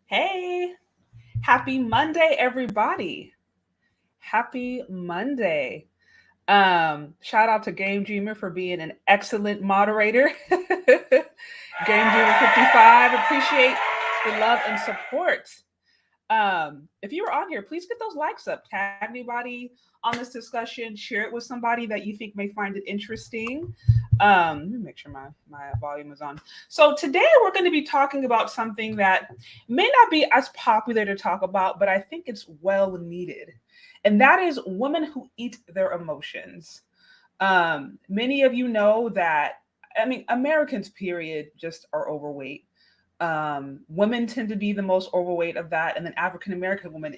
Hey, happy Monday, everybody. Happy Monday. Shout out to Game Dreamer for being an excellent moderator. Game Dreamer 55, appreciate the love and support. If you were on here, please get those likes up. Tag anybody on this discussion. Share it with somebody that you think may find it interesting. Let me make sure my volume is on. So today we're going to be talking about something that may not be as popular to talk about, but I think it's well needed. And that is women who eat their emotions. Many of you know that, Americans, period, just are overweight. Women tend to be the most overweight of that, and then African American women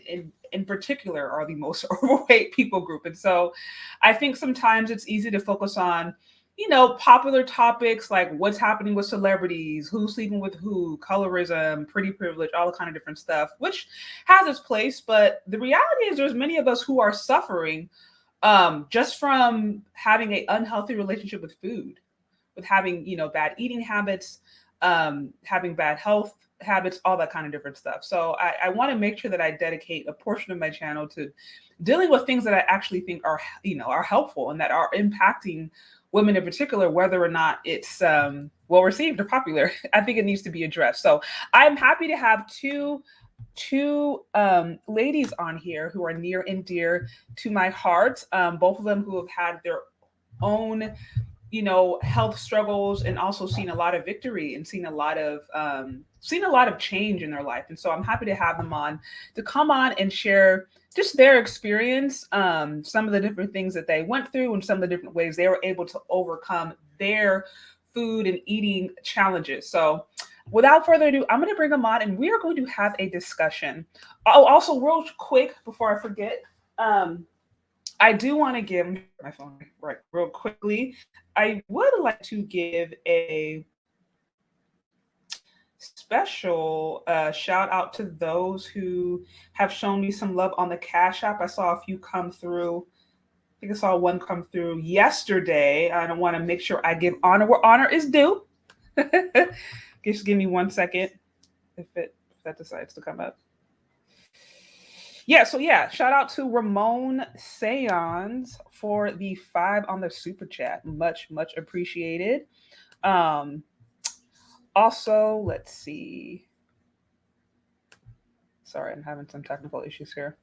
in particular are the most overweight people group. And so I think sometimes it's easy to focus on, popular topics like what's happening with celebrities, who's sleeping with who, colorism, pretty privilege, all the kind of different stuff, which has its place. But the reality is there's many of us who are suffering just from having an unhealthy relationship with food, with having, bad eating habits, having bad health habits, all that kind of different stuff. So I want to make sure that I dedicate a portion of my channel to dealing with things that I actually think are helpful and that are impacting women in particular, whether or not it's well received or popular. I think it needs to be addressed. So I'm happy to have two ladies on here who are near and dear to my heart. Both of them who have had their own health struggles and also seen a lot of victory and seen a lot of change in their life. And so I'm happy to have them on to come on and share just their experience, some of the different things that they went through and some of the different ways they were able to overcome their food and eating challenges. So without further ado, I'm going to bring them on and we are going to have a discussion. Oh, also real quick before I forget, I do want to give my phone right real quickly. I would like to give a special shout out to those who have shown me some love on the Cash App. I saw a few come through. I think I saw one come through yesterday. I want to make sure I give honor where honor is due. Just give me 1 second if that decides to come up. Shout out to Ramon Seance for the 5 on the super chat. Much appreciated. Also, let's see. Sorry, I'm having some technical issues here.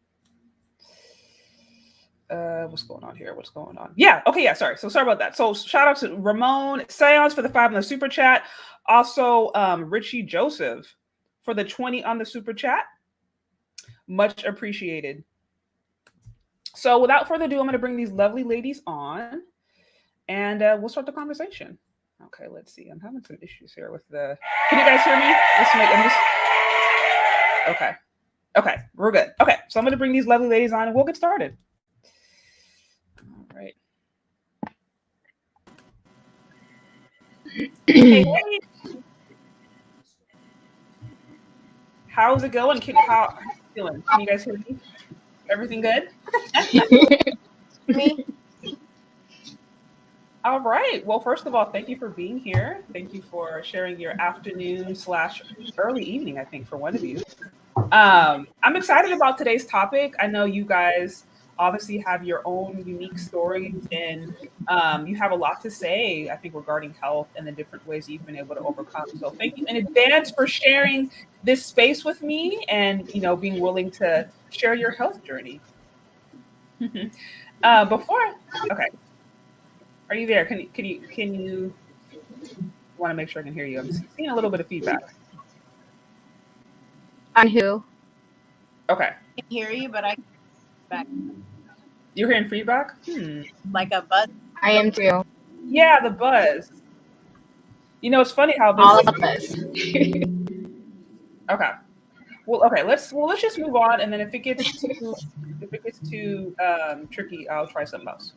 What's going on here? Sorry. So sorry about that. So shout out to Ramon Seance for the 5 on the super chat. Also, Richie Joseph for the 20 on the super chat. Much appreciated. So without further ado, I'm going to bring these lovely ladies on and we'll start the conversation. Okay, let's see. I'm having some issues here with the... Can you guys hear me? Okay, we're good. Okay, so I'm going to bring these lovely ladies on and we'll get started. All right. Hey. How's it going? How are you feeling? Can you guys hear me? Everything good? Me? All right. Well, first of all, thank you for being here. Thank you for sharing your afternoon/early evening, I think, for one of you. I'm excited about today's topic. I know you guys obviously have your own unique stories and you have a lot to say, I think, regarding health and the different ways you've been able to overcome. So thank you in advance for sharing this space with me and, being willing to share your health journey. Okay. Are you there? Can you want to make sure I can hear you? I'm seeing a little bit of feedback. On who? Okay. I can hear you, but I can back You're hearing feedback? like a buzz. I am too. Yeah, the buzz. It's funny how All this. of us. Okay. Well, okay. Let's just move on, and then if it gets too tricky, I'll try something else.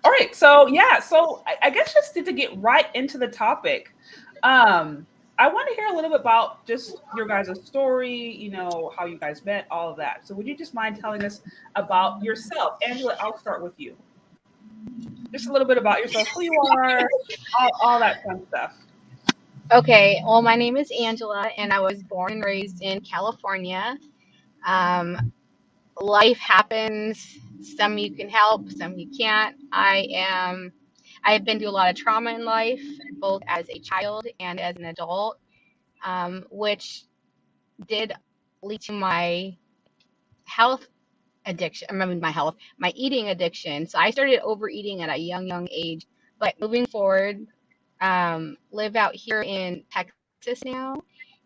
All right. So yeah. So I guess just to get right into the topic, I want to hear a little bit about just your guys' story. How you guys met, all of that. So would you just mind telling us about yourself, Angela? I'll start with you. Just a little bit about yourself, who you are, all that fun stuff. Okay, well, my name is Angela, and I was born and raised in California. Um, Life happens. Some you can help, some you can't. I've been through a lot of trauma in life, both as a child and as an adult, which did lead to my health addiction. I mean, my eating addiction. So I started overeating at a young age. But moving forward, live out here in Texas now,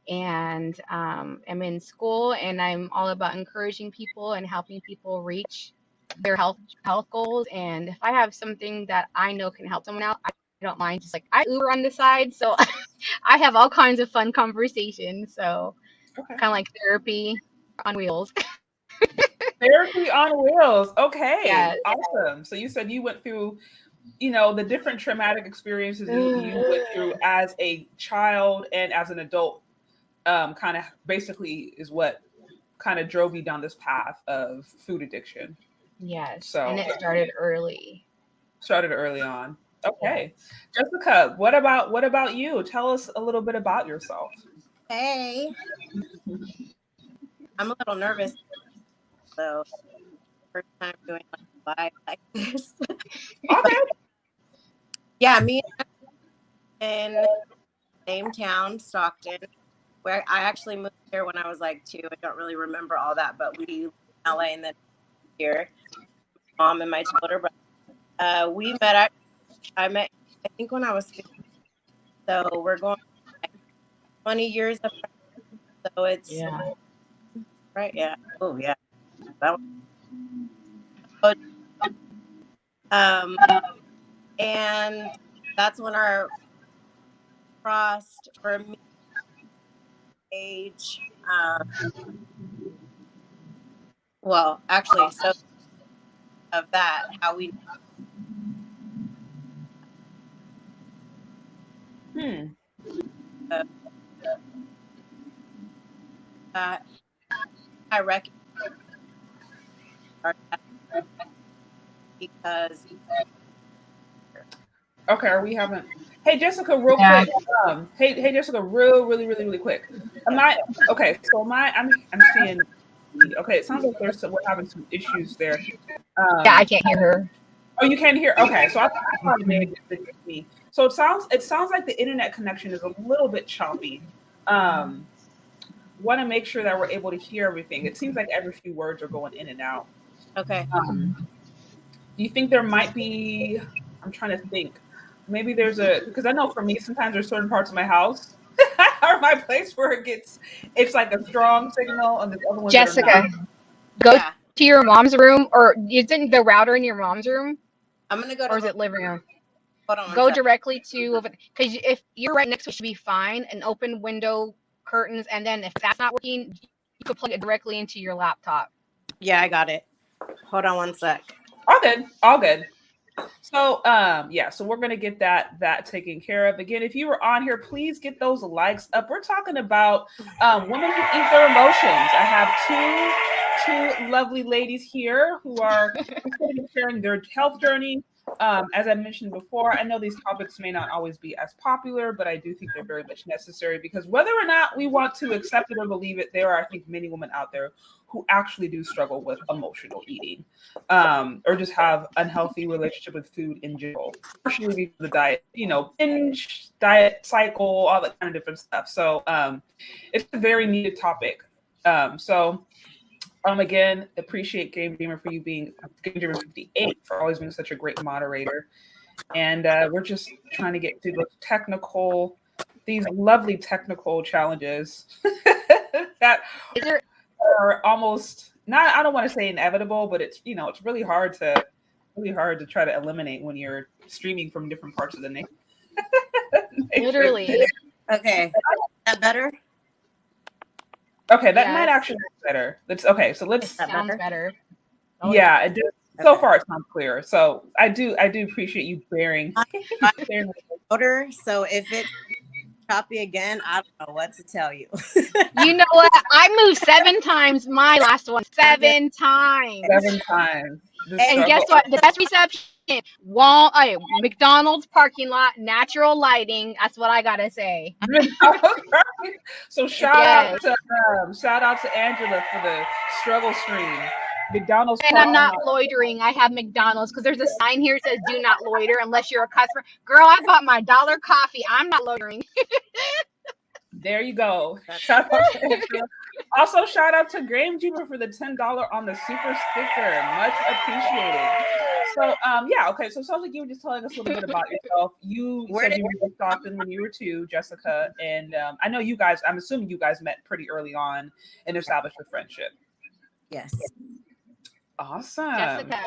and I'm in school, and I'm all about encouraging people and helping people reach their health goals. And if I have something that I know can help someone out, I don't mind. Just like I Uber on the side, so I have all kinds of fun conversations. So Okay. kind of like therapy on wheels. Therapy on wheels. Okay. Yeah. Awesome. So you said you went through, the different traumatic experiences you went through as a child and as an adult, kind of basically is what kind of drove you down this path of food addiction. Yes, So and it started early. started early on. Okay. Yes. Jessica, what about you? Tell us a little bit about yourself. Hey, I'm a little nervous, so first time doing like live like this. But Okay. yeah, me in the same town, Stockton, where I actually moved here when I was like 2. I don't really remember all that, but we lived in LA and then here, mom and my two older brothers. We met. I met. I think when I was 15. So we're going like 20 years of friendship. So it's Yeah. right. Yeah. Oh yeah. That was, and that's when our crossed for me age. Well, actually, so of that, how we Hmm. uh, that I recognize our dad because Okay, are we having Hey Jessica, real Yeah. quick. Hey Jessica, really, really, really quick. Am I okay, so I'm seeing okay, it sounds like we're having some issues there. Yeah, I Um can't hear her. oh, you can't hear. Okay, so I thought it may have been just me. So it sounds like the internet connection is a little bit choppy. Um Want to make sure that we're able to hear everything. It seems like every few words are going in and out. okay, Um, do you think there might be? I'm trying to think. Maybe there's because I know for me sometimes there's certain parts of my house or my place where it's like a strong signal, and there's other ones that are not. Jessica, go yeah, to your mom's room, or isn't the router in your mom's room, I'm gonna go to or is it living room? hold on one Go sec. directly to, because if you're right next to it, should be fine. An open window, curtains, and then if that's not working, you could plug it directly into your laptop. Yeah, I got it. Hold on one sec. All good, all good. So yeah, so we're gonna get that taken care of. Again, if you were on here, please get those likes up. We're talking about women who eat their emotions. I have two lovely ladies here who are sharing their health journey. As I mentioned before, I know these topics may not always be as popular, but I do think they're very much necessary because whether or not we want to accept it or believe it, there are, I think, many women out there who actually do struggle with emotional eating, or just have unhealthy relationship with food in general, partially because of the diet, binge diet cycle, all that kind of different stuff. So it's a very needed topic. So again, appreciate Game Dreamer for you being Game Dreamer 58 for always being such a great moderator. and we're just trying to get through these lovely technical challenges that Is there are almost not. I don't want to say inevitable, but it's it's really hard to try to eliminate when you're streaming from different parts of the nation. literally? Okay. Is that better? Okay, that might Yes, actually be better. Let's okay. So Is let's that sounds better? better. Oh, yeah. It did, so okay. far it sounds clear. So I do appreciate you bearing I'm bearing with us. louder, so if it's choppy again, I don't know what to tell you. You know what? I moved 7 times. My last one, I'm just 7 times. 7 times the And guess struggle. what? The best reception, McDonald's parking lot, natural lighting. That's what I gotta say. So Yes. shout out to Angela for the struggle stream. McDonald's And I'm parking not lot. loitering. I have McDonald's because there's a sign here that says "Do not loiter unless you're a customer." Girl, I bought my dollar coffee. I'm not loitering. There you go. that's Shout out to Angela. Also, shout out to Graham Jeeper for the $10 on the super sticker. Much appreciated. So, yeah, okay. So, it sounds like you were just telling us a little bit about yourself. You where said did you were with Stockton when you were two, Jessica, and I know you guys. I'm assuming you guys met pretty early on and established a friendship. yes. Awesome. Jessica,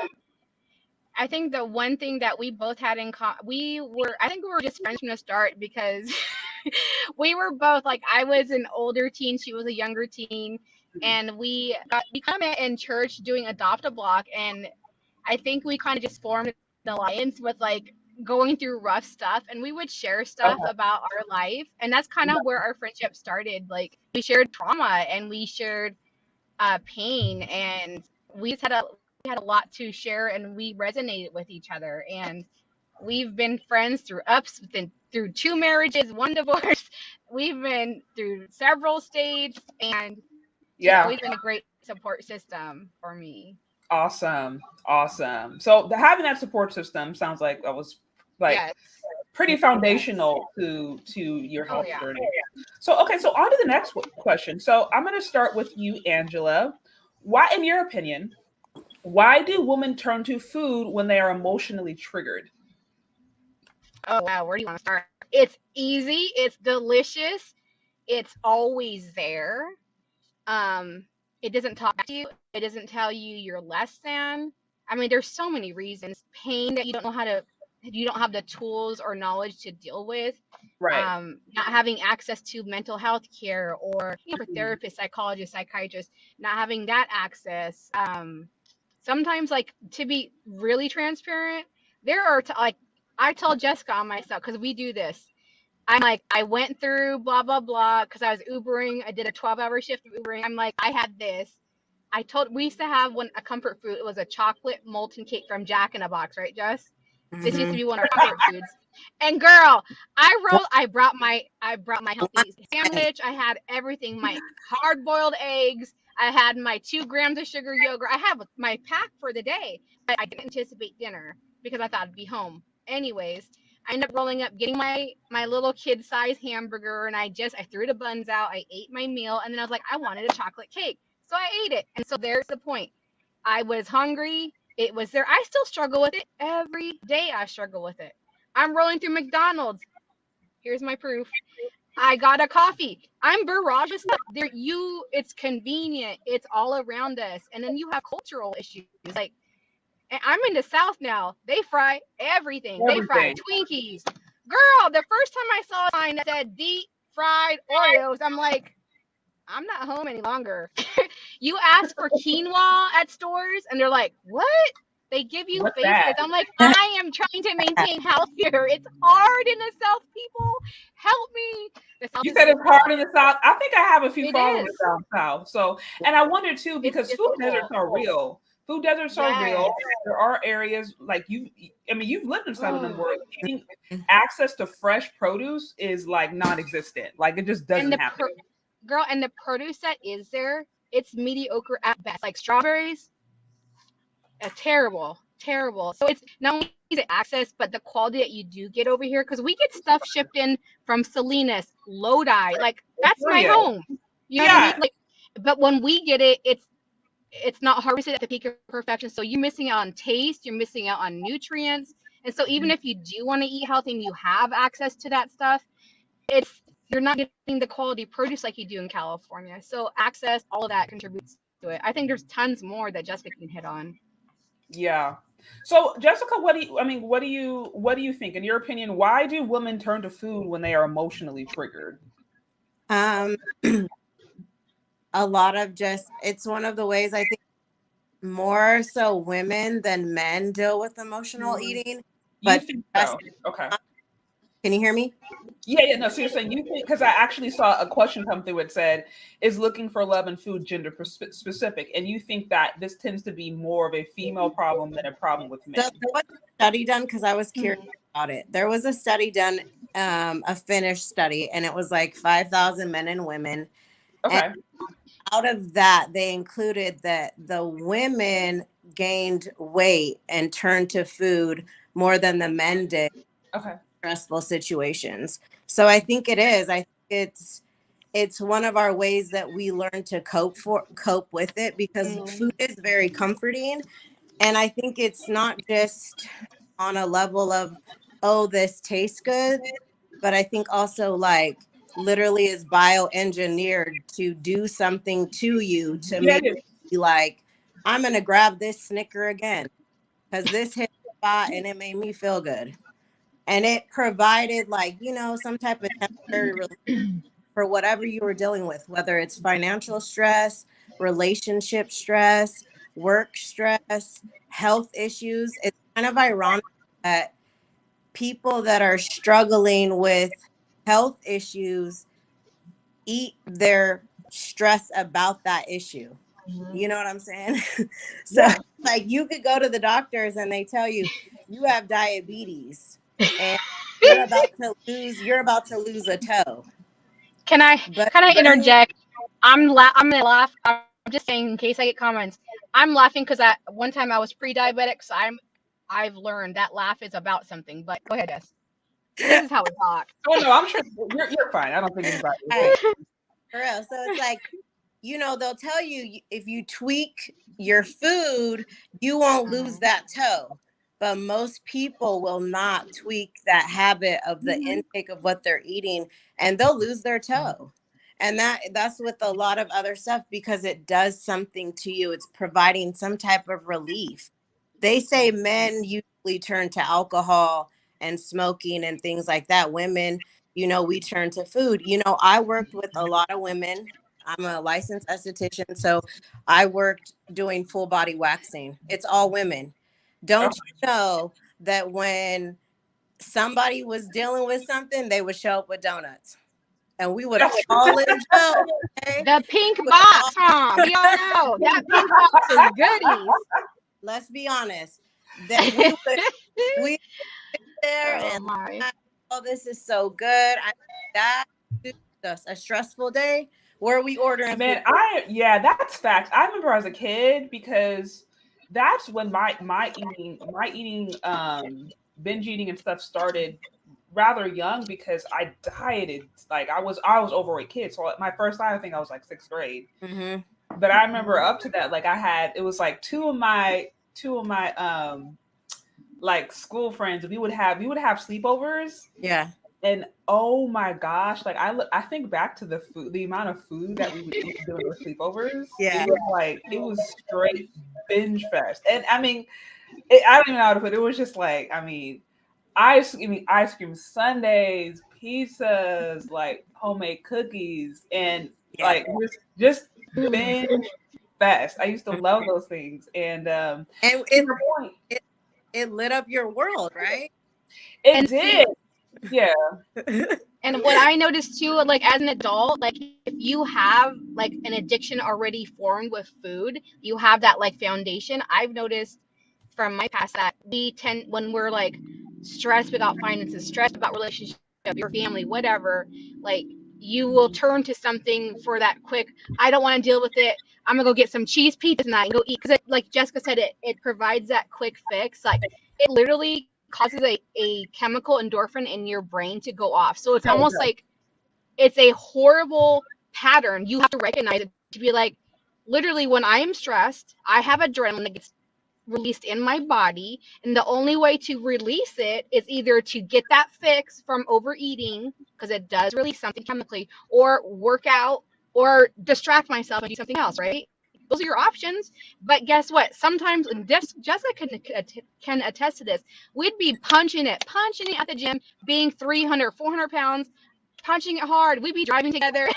I think the one thing that we both had in common, I think we were just friends from the start because we were both like, I was an older teen, she was a younger teen, and we kind of met in church doing Adopt a Block, and I think we kind of just formed an alliance with like going through rough stuff, and we would share stuff Okay. about our life, and that's kind of where our friendship started. Like we shared trauma and we shared pain, and we had a lot to share, and we resonated with each other, and we've been friends through through 2 marriages, 1 divorce. We've been through several states, and she's Yeah. always been a great support system for me. Awesome. Awesome. So, having that support system sounds like that was like Yes. pretty foundational to your Oh health yeah. journey. So okay, so on to the next question. So I'm going to start with you, Angela. Why, in your opinion, why do women turn to food when they are emotionally triggered? Oh wow, where do you want to start? It's easy, it's delicious, it's always there. Um, it doesn't talk back to you, it doesn't tell you you're less than. I mean, there's so many reasons. Pain that you don't have the tools or knowledge to deal with. Right. Not having access to mental health care or for Mhm. therapists, psychologists, psychiatrists, not having that access. Sometimes, like to be really transparent, there are like I tell Jessica on myself because we do this. I'm like, I went through blah blah blah because I was Ubering. I did a 12-hour shift of Ubering. I'm like, I had this. We used to have a comfort food. It was a chocolate molten cake from Jack in a Box, right, Jess? This used to Mm-hmm. be one of our comfort foods. And girl, I brought my healthy sandwich. I had everything, my hard boiled eggs. I had my 2 grams of sugar yogurt. I have my pack for the day, but I didn't anticipate dinner because I thought I'd be home. Anyways, I ended up rolling up, getting my little kid size hamburger, and I threw the buns out. I ate my meal, and then I was like, I wanted a chocolate cake, so I ate it. And so there's the point. I was hungry. It was there. I still struggle with it every day. I struggle with it. I'm rolling through McDonald's. Here's my proof. I got a coffee. I'm barrage of stuff. It's convenient. It's all around us. And then you have cultural issues. Like, I'm in the South now. They fry everything. They fry Everything. Twinkies. Girl, the first time I saw a sign that said deep fried Oreos, I'm like, I'm not home any longer. You ask for quinoa at stores and they're like, what? They give you What's faces. that? I'm like, I am trying to maintain health here. It's hard in the South, people. Help me. The South You is said it's hard difficult. in the South. I think I have a few It followers is. down south. So, and I wonder too It's because food deserts difficult. are real. Food deserts are real. Yes. There are areas like you. I mean, you've lived in some of them Oh. where getting access to fresh produce is like non-existent. Like it just And doesn't the happen. girl, and the produce that is there, it's mediocre at best. Like strawberries, terrible, terrible. So it's not only the access, but the quality that you do get over here. Because we get stuff shipped in from Salinas, Lodi. Like that's my Yeah. home. You know what I mean? Yeah. Like, but when we get it, it's not harvested at the peak of perfection. So you're missing out on taste. You're missing out on nutrients. And so even if you do want to eat healthy and you have access to that stuff, you're not getting the quality produce like you do in California. So access, all of that contributes to it. I think there's tons more that Jessica can hit on. Yeah. So Jessica, what do you think? In your opinion, why do women turn to food when they are emotionally triggered? Um, a lot of just, it's one of the ways I think more so women than men deal with emotional Mm, eating. you But think that's, so? Okay. can you hear me? Yeah. No. So you're saying you think, because I actually saw a question come through. It said, "Is looking for love and food gender specific?" And you think that this tends to be more of a female problem than a problem with So men? there was a study done because I was curious Mhm. about it. There was a study done, a Finnish study, and it was like 5,000 men and women. And Okay. out of that, they included that the women gained weight and turned to food more than the men did Okay. in stressful situations. So I think it is. I think it's one of our ways that we learn to cope with it because Mhm. food is very comforting. And I think it's not just on a level of, oh, this tastes good, but I think also like literally is bioengineered to do something to you to Yeah. make It is. you like, I'm gonna grab this Snicker again because this hit the spot and it made me feel good. And it provided like, some type of temporary relief for whatever you were dealing with, whether it's financial stress, relationship stress, work stress, health issues. It's kind of ironic that people that are struggling with health issues eat their stress about that issue. Mhm. You know what I'm saying? So Yeah. like you could go to the doctors and they tell you you have diabetes and you're about to lose a toe. Can I But can I you interject? I'm gonna laugh. I'm just saying in case I get comments. I'm laughing because I one time I was pre-diabetic, so I've learned that laugh is about something. But go ahead, Jess. This is how we talk. Oh no, I'm sure you're fine. I don't think anybody is saying. right, for real. So it's like, they'll tell you if you tweak your food, you won't lose Mhm. that toe. But most people will not tweak that habit of the Mhm. intake of what they're eating and they'll lose their toe. And that's with a lot of other stuff because it does something to you. It's providing some type of relief. They say men usually turn to alcohol and smoking and things like that. Women, we turn to food. I worked with a lot of women. I'm a licensed esthetician, so I worked doing full body waxing. It's all women. Don't Okay. you know that when somebody was dealing with something, they would show up with donuts, and we would all enjoy. Okay, The pink we would all. box, huh? We all know that pink box is goodies. Let's be honest. That we there Oh and my. like, oh, this is so good. That just a stressful day. Where are we ordering food? Man, yeah, that's facts. I remember as a kid because that's when my eating binge eating and stuff started rather young because I dieted. Like I was overweight kid. So my first diet, I think I was like sixth grade. Mm-hmm. But I remember up to that, like it was like two of my like school friends. We would have sleepovers. Yeah. And oh my gosh, like I think back to the amount of food that we would eat during those sleepovers. It Yeah. was like it was straight binge fest. And I mean, I don't even know how to put it. It was just like, ice cream sundaes, pizzas, like homemade cookies, and Yeah. like just binge fest. I used to love those things. And And to your point, it lit up your world, right? it And did. Yeah. and what I noticed too, like as an adult, like if you have like an addiction already formed with food, you have that like foundation. I've noticed from my past that we tend when we're like stressed about finances, stressed about relationship, your family, whatever, like you will turn to something for that quick. I don't want to deal with it. I'm gonna go get some cheese pizza tonight and go eat because, like Jessica said, it provides that quick fix. Like it literally causes a chemical endorphin in your brain to go off. So it's almost like it's a horrible pattern. You have to recognize it to be like, literally, when I am stressed, I have adrenaline that gets released in my body. And the only way to release it is either to get that fix from overeating, because it does release something chemically, or work out, or distract myself and do something else, right? Those are your options. But guess what? Sometimes, and Jessica can attest to this, we'd be punching it at the gym, being 300, 400 pounds, punching it hard. We'd be driving together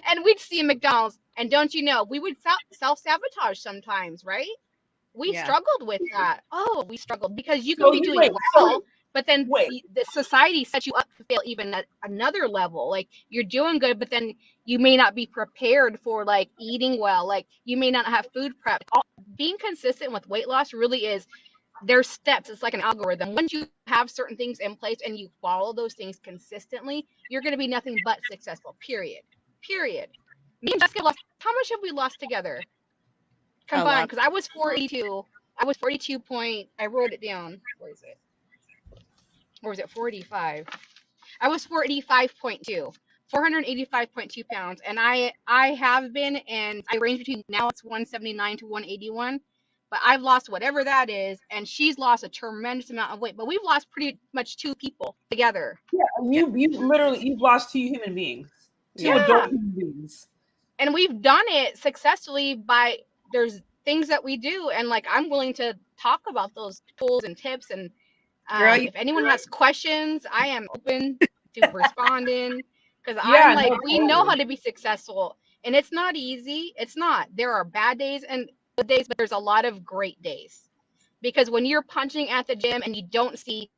and we'd see McDonald's. And don't you know, we would self sabotage sometimes, right? We struggled with that. Oh, we struggled because you can be doing well, but then the society sets you up to fail even at another level. Like you're doing good, but then you may not be prepared for like eating well. Like you may not have food prep. Being consistent with weight loss really is, there's steps. It's like an algorithm. Once you have certain things in place and you follow those things consistently, you're going to be nothing but successful. Period. Me and Jessica lost. How much have we lost together combined? Because I was 482. I was 42 point. I wrote it down. Where is it? Or was it 45? I was 485.2. 485.2 pounds, and I have been, and I range between, now it's 179 to 181, but I've lost whatever that is, and she's lost a tremendous amount of weight. But we've lost pretty much two people together. Yeah, you've lost two human beings, two adult human beings, and we've done it successfully by, there's things that we do, and like I'm willing to talk about those tools and tips, and if anyone has questions, I am open to responding. Because I'm like, we know how to be successful, and it's not easy. It's not. There are bad days and good days, but there's a lot of great days. Because when you're punching at the gym and you don't see,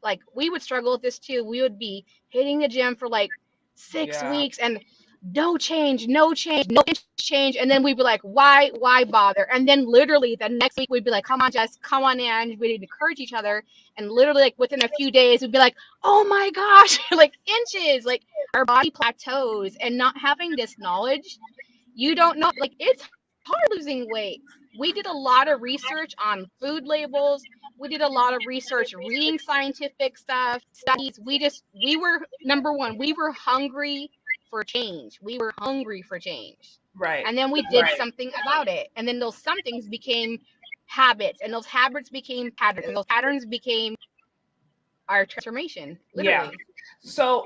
like we would struggle with this too. We would be hitting the gym for like 6 weeks and no change, no change. And then we'd be like, why bother? And then literally the next week we'd be like, come on, Jess, come on in. We'd encourage each other. And literally like within a few days, we'd be like, oh my gosh, like inches, like our body plateaus. And not having this knowledge, you don't know, like it's hard losing weight. We did a lot of research on food labels. We did a lot of research reading scientific studies. We were, number one, we were hungry for change. We were hungry for change. Right. And then we did something about it. And then those somethings became habits, and those habits became patterns, and those patterns became our transformation, literally. Yeah. So,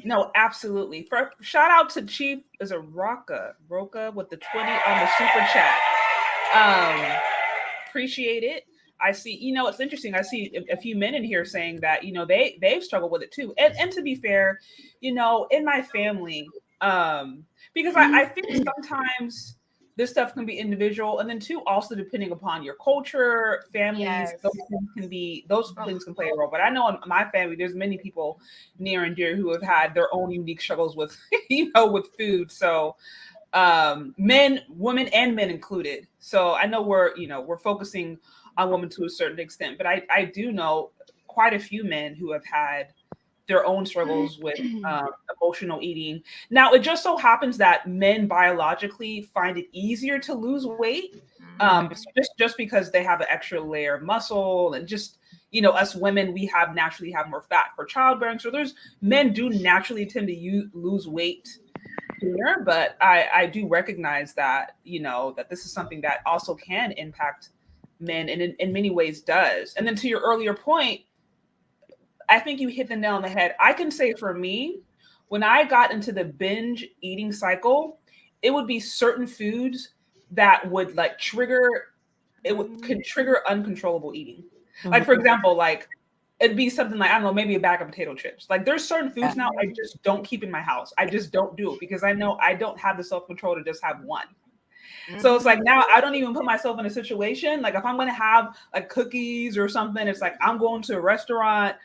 no, absolutely. Shout out to Chief, is a Roca with the 20 on the super chat. Appreciate it. I see, it's interesting. I see a few men in here saying that, they've struggled with it too. And to be fair, in my family, because I think sometimes this stuff can be individual, and then too, also depending upon your culture, families, those things can play a role. But I know in my family, there's many people near and dear who have had their own unique struggles with, with food. So men, women, and men included. So I know we're focusing on women to a certain extent, but I do know quite a few men who have had their own struggles with emotional eating. Now, it just so happens that men biologically find it easier to lose weight, just because they have an extra layer of muscle, and just, us women, we naturally have more fat for childbearing. So men do naturally tend to lose weight sooner, but I do recognize that, that this is something that also can impact men, and in many ways does. And then to your earlier point, I think you hit the nail on the head. I can say for me, when I got into the binge eating cycle, it would be certain foods that would could trigger uncontrollable eating. Mm-hmm. Like, for example, it'd be something like, I don't know, maybe a bag of potato chips. Like, there's certain foods now I just don't keep in my house. I just don't do it because I know I don't have the self-control to just have one. Mm-hmm. So it's like, now I don't even put myself in a situation. Like, if I'm going to have like cookies or something, it's like, I'm going to a restaurant,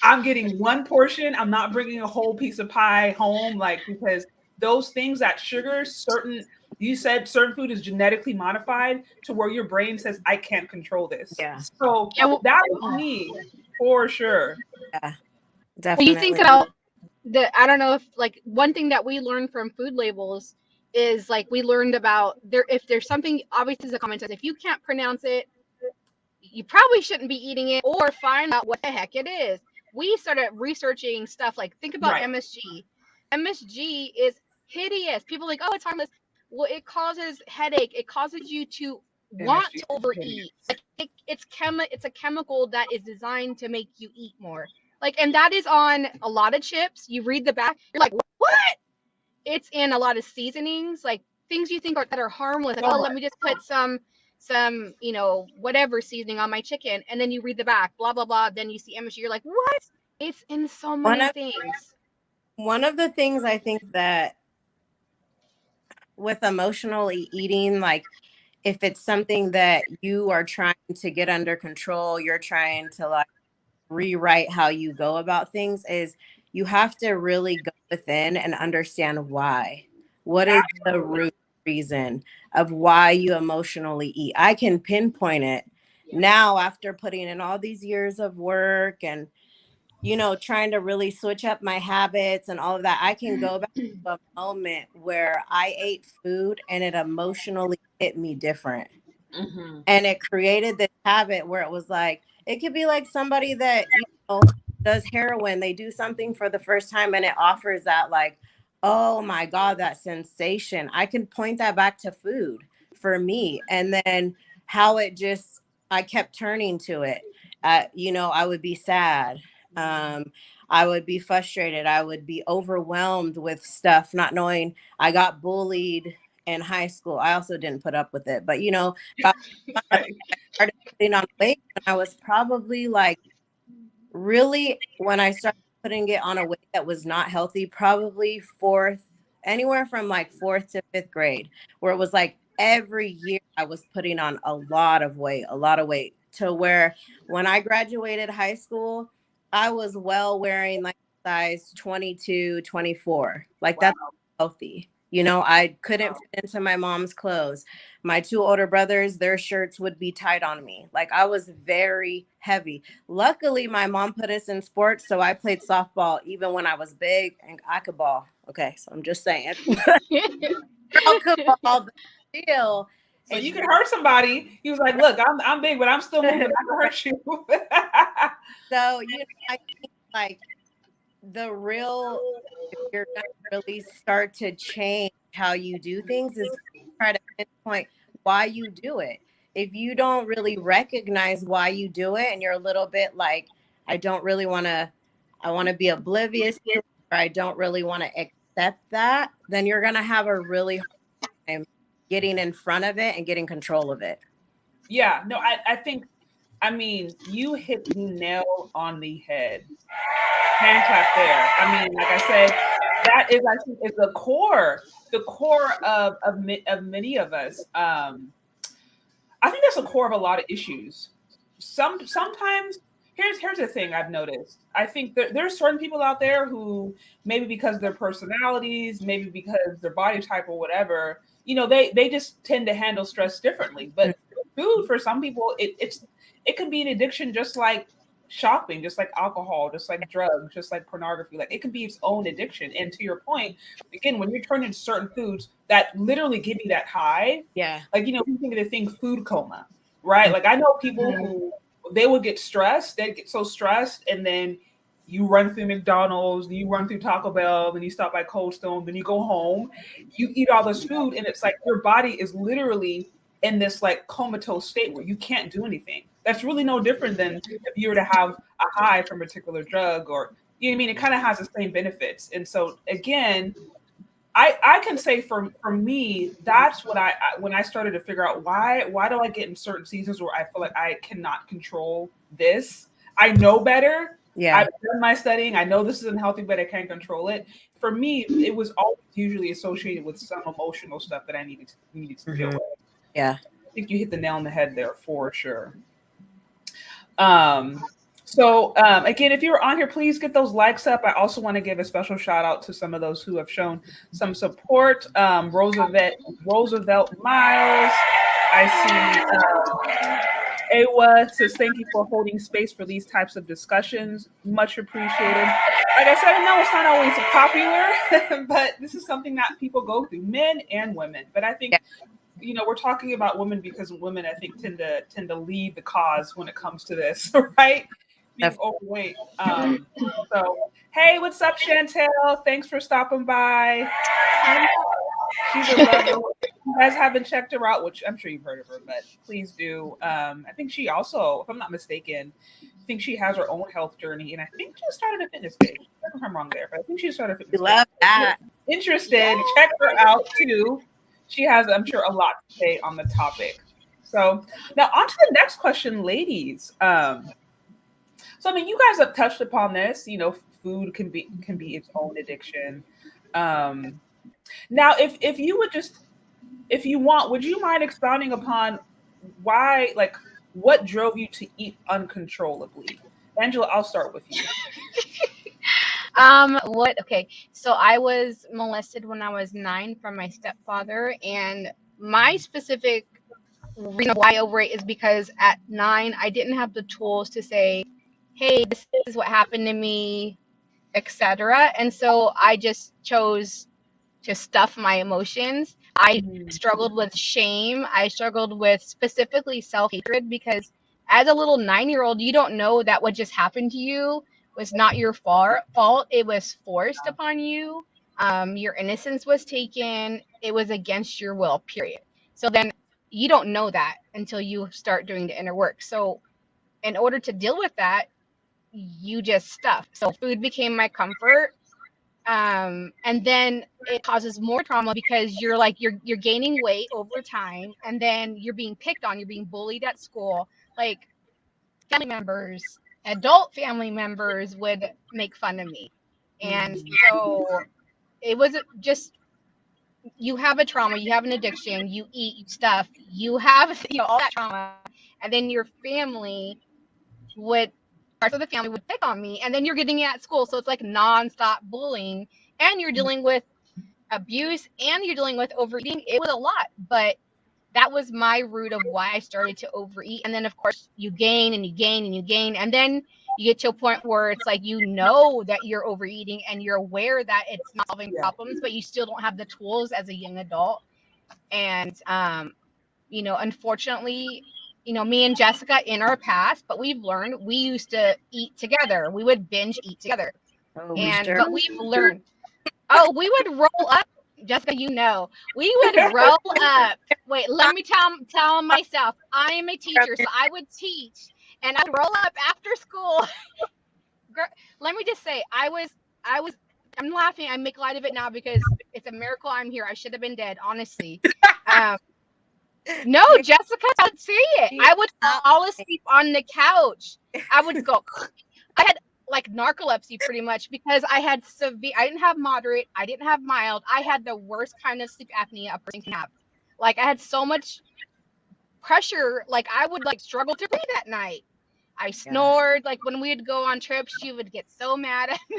I'm getting one portion. I'm not bringing a whole piece of pie home, because those things, that sugar, you said certain food is genetically modified to where your brain says, I can't control this. Yeah. So that was me for sure. Yeah, definitely. Well, you think about I don't know if one thing that we learned from food labels is we learned about if there's something, obviously the comment says, if you can't pronounce it, you probably shouldn't be eating it, or find out what the heck it is. We started researching stuff think about MSG. MSG is hideous. People are like, oh, it's harmless. Well, it causes headache. It causes you to want to overeat. Like it's a chemical that is designed to make you eat more. Like, and that is on a lot of chips. You read the back, you're like, what? It's in a lot of seasonings, like things you think that are harmless. Like, oh, let me just put some whatever seasoning on my chicken, and then you read the back, blah blah blah. Then you see MSG, you're like, what? It's in so many things. One of the things I think that with emotionally eating, like if it's something that you are trying to get under control, you're trying to like rewrite how you go about things, is you have to really go within and understand why. What is the root reason of why you emotionally eat? I can pinpoint it now after putting in all these years of work and trying to really switch up my habits and all of that. I can go back to a moment where I ate food and it emotionally hit me different. Mm-hmm. And it created this habit where it was like, it could be like somebody that, does heroin. They do something for the first time and it offers that like, oh my God, that sensation. I can point that back to food for me. And then how it just, I kept turning to it. I would be sad. I would be frustrated. I would be overwhelmed with stuff, not knowing. I got bullied in high school. I also didn't put up with it, but got, I started putting on weight when I was probably like, really, when I started putting it on a weight that was not healthy, probably anywhere from like fourth to fifth grade, where it was like every year I was putting on a lot of weight, to where when I graduated high school, I was well wearing like size 22, 24. Like that's healthy. I couldn't fit into my mom's clothes. My two older brothers, their shirts would be tight on me. Like I was very heavy. Luckily, my mom put us in sports, so I played softball even when I was big and I could ball. Okay, so I'm just saying. Girl could ball, but still. So you can hurt somebody. He was like, "Look, I'm big, but I'm still moving. I can hurt you." So I think like if you're gonna really start to change how you do things, is try to pinpoint why you do it. If you don't really recognize why you do it and you're a little bit like, I want to be oblivious to it, or I don't really want to accept that, then you're gonna have a really hard time getting in front of it and getting control of it. Yeah, no, I think, you hit the nail on the head. Hand clap there. Like I said, that is, I think, is the core of many of us. I think that's the core of a lot of issues. Sometimes here's the thing I've noticed. I think there's certain people out there who, maybe because of their personalities, maybe because their body type or whatever, they just tend to handle stress differently. But food, for some people, it can be an addiction, just like shopping, just like alcohol, just like drugs, just like pornography. Like, it can be its own addiction. And to your point, again, when you're turning to certain foods that literally give you that high, Yeah. like, you think of the thing food coma, right? Like, I know people who, they would get stressed, they'd get so stressed, and then you run through McDonald's, then you run through Taco Bell, then you stop by Cold Stone, then you go home, you eat all this food, and it's like your body is literally in this like comatose state where you can't do anything. That's really no different than if you were to have a high from a particular drug, or, you know what I mean? It kind of has the same benefits. And so again, I can say for me, that's what when I started to figure out why do I get in certain seasons where I feel like I cannot control this. I know better. Yeah. I've done my studying. I know this isn't healthy, but I can't control it. For me, it was always usually associated with some emotional stuff that I needed to deal with. Yeah. I think you hit the nail on the head there for sure. So again, if you're on here, please get those likes up. I also want to give a special shout out to some of those who have shown some support. Roosevelt Miles. I see Awa says, thank you for holding space for these types of discussions. Much appreciated. Like I said, I know it's not always popular, but this is something that people go through, men and women. But I think, we're talking about women because women, I think, tend to lead the cause when it comes to this, right? Being overweight. So, hey, what's up, Chantel? Thanks for stopping by. She's a lovely. you guys haven't checked her out, which I'm sure you've heard of her, but please do. I think she also, if I'm not mistaken, I think she has her own health journey, and I think she started a fitness page. I don't know if I'm wrong there, but I think she started a We fitness love page. that. Interested, Yeah. check her out too. She has, I'm sure, a lot to say on the topic. So now on to the next question, ladies. So I mean, you guys have touched upon this. You know, food can be its own addiction. Um, Now, if you would just, if you want, would you mind expounding upon why, like, what drove you to eat uncontrollably? Angela, I'll start with you. What? Okay. So I was molested when I was 9 from my stepfather, and my specific reason why I overate is because at 9 I didn't have the tools to say, "Hey, this is what happened to me," etc. And so I just chose to stuff my emotions. I Mhm. struggled with shame. I struggled with specifically self hatred because as a little 9-year old, you don't know that what just happened to you was not your fault. It was forced upon you. Your innocence was taken. It was against your will, period. So then you don't know that until you start doing the inner work. So, in order to deal with that, you just stuff. So, food became my comfort, and then it causes more trauma because you're gaining weight over time, and then you're being picked on, you're being bullied at school. Like, family members, adult family members would make fun of me. And Mhm. so it was just, you have a trauma, you have an addiction, you eat stuff, you have all that trauma, and then your family would, parts of the family would pick on me, and then you're getting it at school. So it's like nonstop bullying, and you're dealing with abuse, and you're dealing with overeating. It was a lot, but that was my root of why I started to overeat. And then, of course, you gain and you gain and you gain, and then you get to a point where it's like, that you're overeating and you're aware that it's not solving Yeah. problems, but you still don't have the tools as a young adult. And unfortunately, me and Jessica in our past, but we've learned, we used to eat together. We would binge eat together. Oh, we And sure. but we've learned, oh, we would roll up, Jessica, we would roll up. Wait, let me tell myself, I am a teacher, so I would teach, and I'd roll up after school. Let me just say, I was I'm laughing, I make light of it now because it's a miracle I'm here. I should have been dead, honestly. um no, She, Jessica, I would say it. she I would out. fall asleep on the couch. I would go. I had like narcolepsy pretty much because I had severe. I didn't have moderate. I didn't have mild. I had the worst kind of sleep apnea a person can have. Like, I had so much pressure. Like, I would like struggle to breathe at night. I Yeah. snored. Like, when we would go on trips, she would get so mad at me.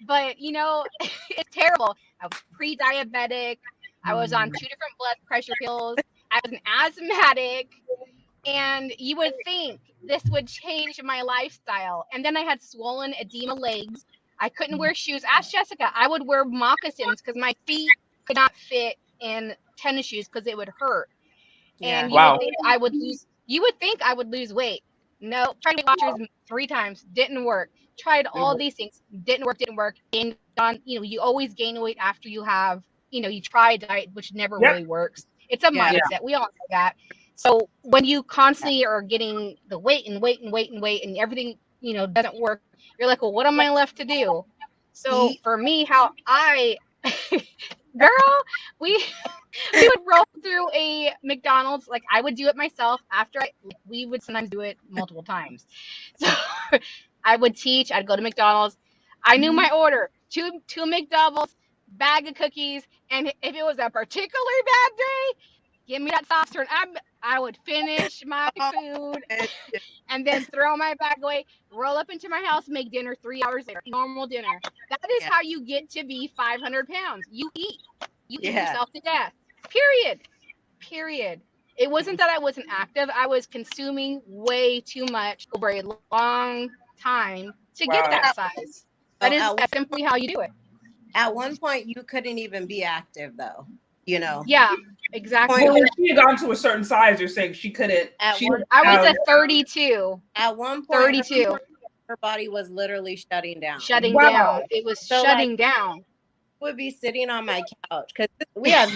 But it's terrible. I was pre-diabetic. I was on Mm. 2 different blood pressure pills. I was an asthmatic. And you would think this would change my lifestyle. And then I had swollen edema legs. I couldn't wear shoes. Ask Jessica. I would wear moccasins because my feet could not fit in tennis shoes because it would hurt. Yeah. And Wow. you would think I would lose weight. No, tried Weight Watchers 3 times, didn't work. Tried all these things, didn't work. Gained on, you always gain weight after you have, you try a diet, which never Yep. really works. It's a Yeah. Yeah. mindset. We all know that. So when you constantly are getting the weight and weight and weight and weight and everything, doesn't work, you're like, well, what am I left to do? So Eat. for me, how girl, we we would roll through a McDonald's. Like, I would do it myself after we would sometimes do it multiple times. So I would teach, I'd go to McDonald's. I knew my order. Two McDoubles, bag of cookies, and if it was a particularly bad day, give me that sauce turn. I would finish my Oh, food it- and then throw my bag away, roll up into my house, make dinner 3 hours later. Normal dinner. That is yeah. how you get to be 500 pounds. You eat. You eat Yeah. yourself to death. Period. Period. It wasn't that I wasn't active. I was consuming way too much over a long time to get Wow. that size. So That's simply how you do it. at one point, you couldn't even be active, though. Yeah, Point exactly. Well, when she had gotten to a certain size, you're saying she couldn't. at She one didn't I was have. a 32. at one point, 32. her body was literally shutting down. Shutting down. Wow. It was So like, shutting down. I would be sitting on my couch because we have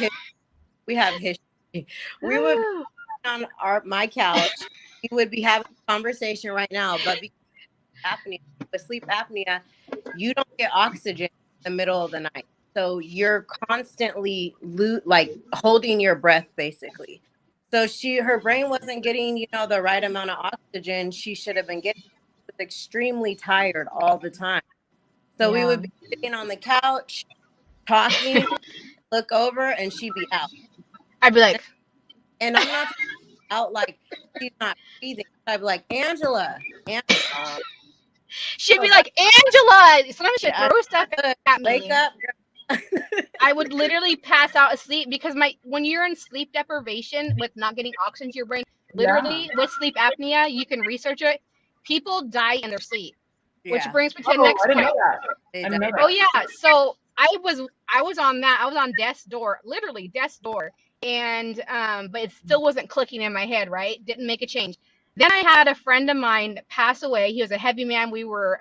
We have history. We would be on my couch. We would be having a conversation right now, but because of apnea, with sleep apnea, you don't get oxygen in the middle of the night. So you're constantly like holding your breath, basically. So her brain wasn't getting, the right amount of oxygen she should have been getting. She was extremely tired all the time. So we would be sitting on the couch talking, look over, and she'd be out. I'd be like, And I'm not out like she's not breathing. I'd be like, Angela. she'd be like, Angela. Sometimes she'd Yeah, throw stuff at wake me. up. I would literally pass out asleep because when you're in sleep deprivation with not getting oxygen to your brain, literally with sleep apnea, you can research it. People die in their sleep, which brings me to the next I didn't point. know that. I didn't know that. Oh yeah, so I was on that. I was on death's door, literally death's door, and but it still wasn't clicking in my head. Right, didn't make a change. Then I had a friend of mine pass away. He was a heavy man. We were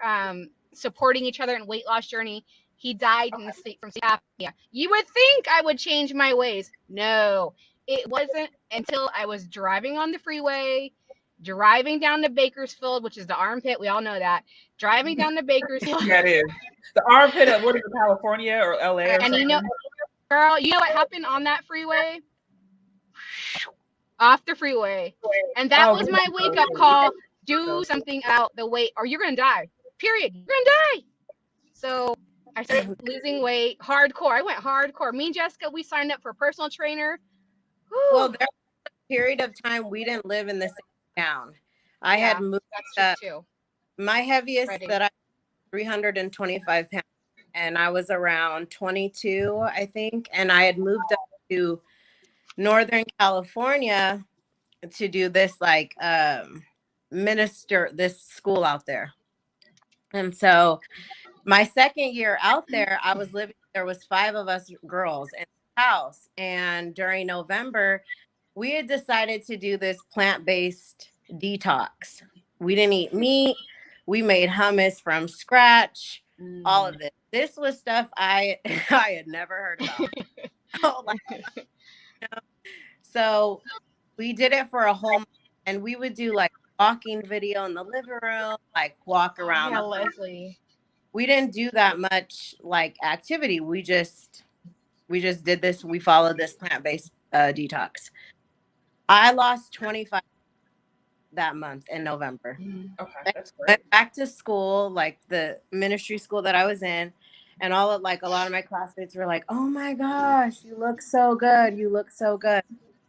supporting each other in weight loss journey. He died in sleep from sleep apnea. You would think I would change my ways. No, it wasn't until I was driving on the freeway, driving down to Bakersfield, which is the armpit. We all know that. Driving down to Bakersfield. Yeah, it is. The armpit of, what is it, California or LA or And something? girl, you know what happened on that freeway? Off the freeway. And that was my wake up call. Do something about the weight or you're going to die. Period. You're going to die. So I started losing weight hardcore. I went hardcore. Me and Jessica, we signed up for a personal trainer. Whew. Well, there was a period of time we didn't live in the same town. I had moved up. Too. My heaviest that I 325 pounds, and I was around 22, I think. And I had moved up to Northern California to do this like this school out there. And so my second year out there, there was 5 of us girls in the house. And during November, we had decided to do this plant-based detox. We didn't eat meat. We made hummus from scratch, all of this. This was stuff I had never heard about. So we did it for a whole month, and we would do like walking video in the living room, like walk around. Yeah, Leslie. We didn't do that much like activity. We just did this. We followed this plant-based detox. I lost 25 that month in November. Okay, that's great. Went back to school, like the ministry school that I was in, and a lot of my classmates were like, "Oh my gosh, you look so good. You look so good."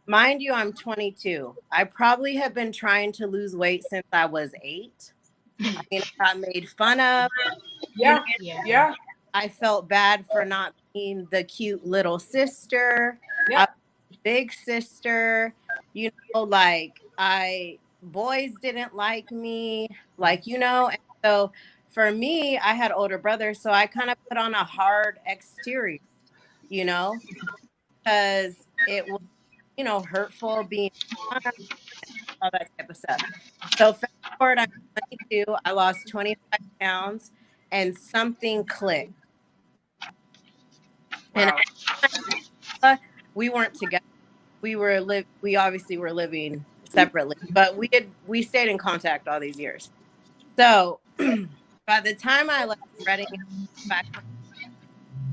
Mind you, I'm 22. I probably have been trying to lose weight since I was 8. I mean, I got made fun of. Yeah. I felt bad for not being the cute little sister, big sister. Like boys didn't like me, and so for me, I had older brothers, so I kind of put on a hard exterior, because it was, hurtful being all that type of stuff. So fast forward, I'm 22. I lost 25 pounds, and something clicked. Wow. And we weren't together. We obviously were living separately, but we stayed in contact all these years. So by the time I left Reading back,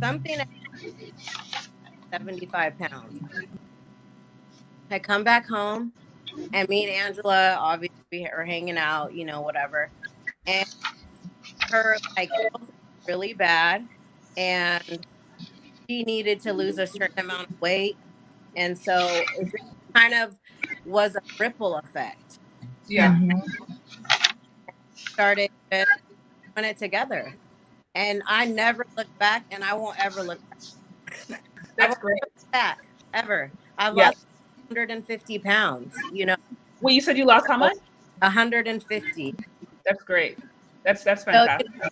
something 75 pounds. I come back home, and me and Angela obviously are hanging out, whatever. And her health really bad, and she needed to lose a certain amount of weight, and so it kind of was a ripple effect. Yeah. Started doing it together, and I never looked back, and I won't ever look back. That's great. Back ever. I lost 150 pounds. Well, you said you lost how much? 150. That's great. That's fantastic. So,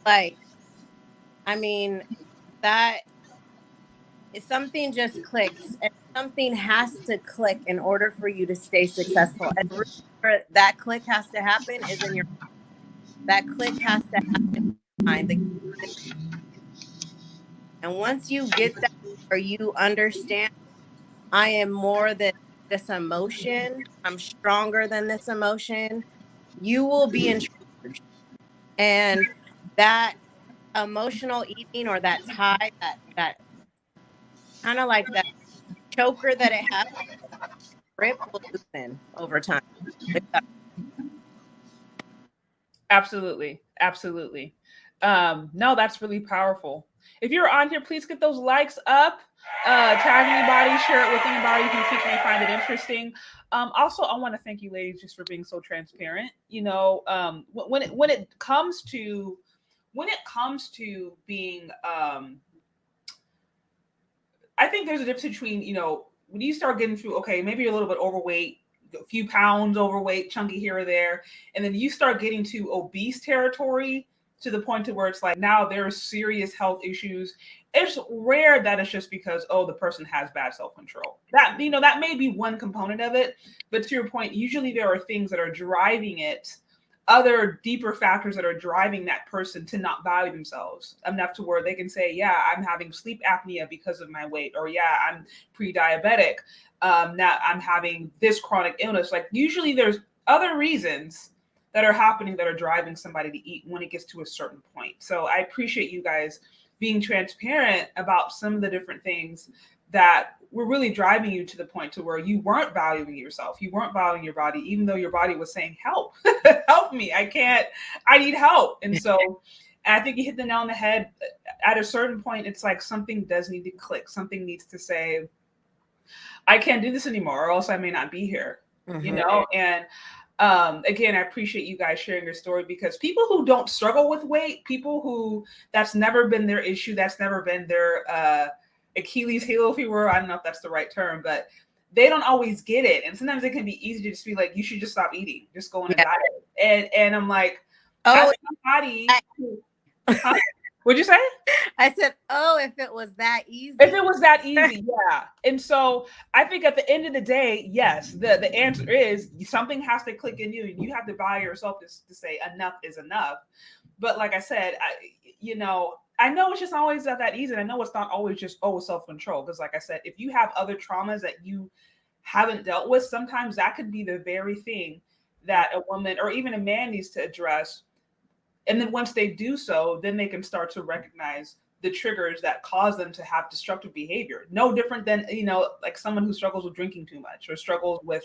I mean, that something just clicks, and something has to click in order for you to stay successful. And remember, that click has to happen that click has to happen in your mind. And once you get that, or you understand, I am more than this emotion. I'm stronger than this emotion. You will be in charge. And that emotional eating, or that tie, that kind of like that choker that it has, grip will loosen over time. Absolutely. Absolutely. No, that's really powerful. If you're on here, please get those likes up. Tag anybody, share it with anybody who you think may find it interesting. Also, I want to thank you, ladies, just for being so transparent. You know, when it comes to being, I think there's a difference between, you know, when you start getting through, okay, maybe you're a little bit overweight, a few pounds overweight, chunky here or there, and then you start getting to obese territory, to the point to where it's like now there's serious health issues. It's rare that it's just because, oh, the person has bad self-control. That, you know, that may be one component of it, but to your point, usually there are things that are driving it, other deeper factors that are driving that person to not value themselves enough to where they can say, yeah, I'm having sleep apnea because of my weight, or yeah, I'm pre-diabetic, now I'm having this chronic illness. Like, usually there's other reasons that are happening that are driving somebody to eat when it gets to a certain point. So I appreciate you guys being transparent about some of the different things that were really driving you to the point to where you weren't valuing yourself. You weren't valuing your body, even though your body was saying, help, help me. I need help. And so, and I think you hit the nail on the head. At a certain point, it's like something does need to click. Something needs to say, I can't do this anymore, or else I may not be here, you know? And again, I appreciate you guys sharing your story, because people who don't struggle with weight, people who that's never been their issue, that's never been their Achilles heel, if you were, I don't know if that's the right term, but they don't always get it. And sometimes it can be easy to just be like, you should just stop eating, just go on a diet. And I'm like, oh, that's somebody who, huh? What'd you say? I said, oh, if it was that easy. If it was that easy, yeah. And so I think at the end of the day, yes, the answer is something has to click in you. You have to value yourself to say enough is enough. But like I said, I know it's just always not that easy. And I know it's not always just, oh, self-control. Because like I said, if you have other traumas that you haven't dealt with, sometimes that could be the very thing that a woman or even a man needs to address. And then once they do so, then they can start to recognize the triggers that cause them to have destructive behavior. No different than, like someone who struggles with drinking too much or struggles with,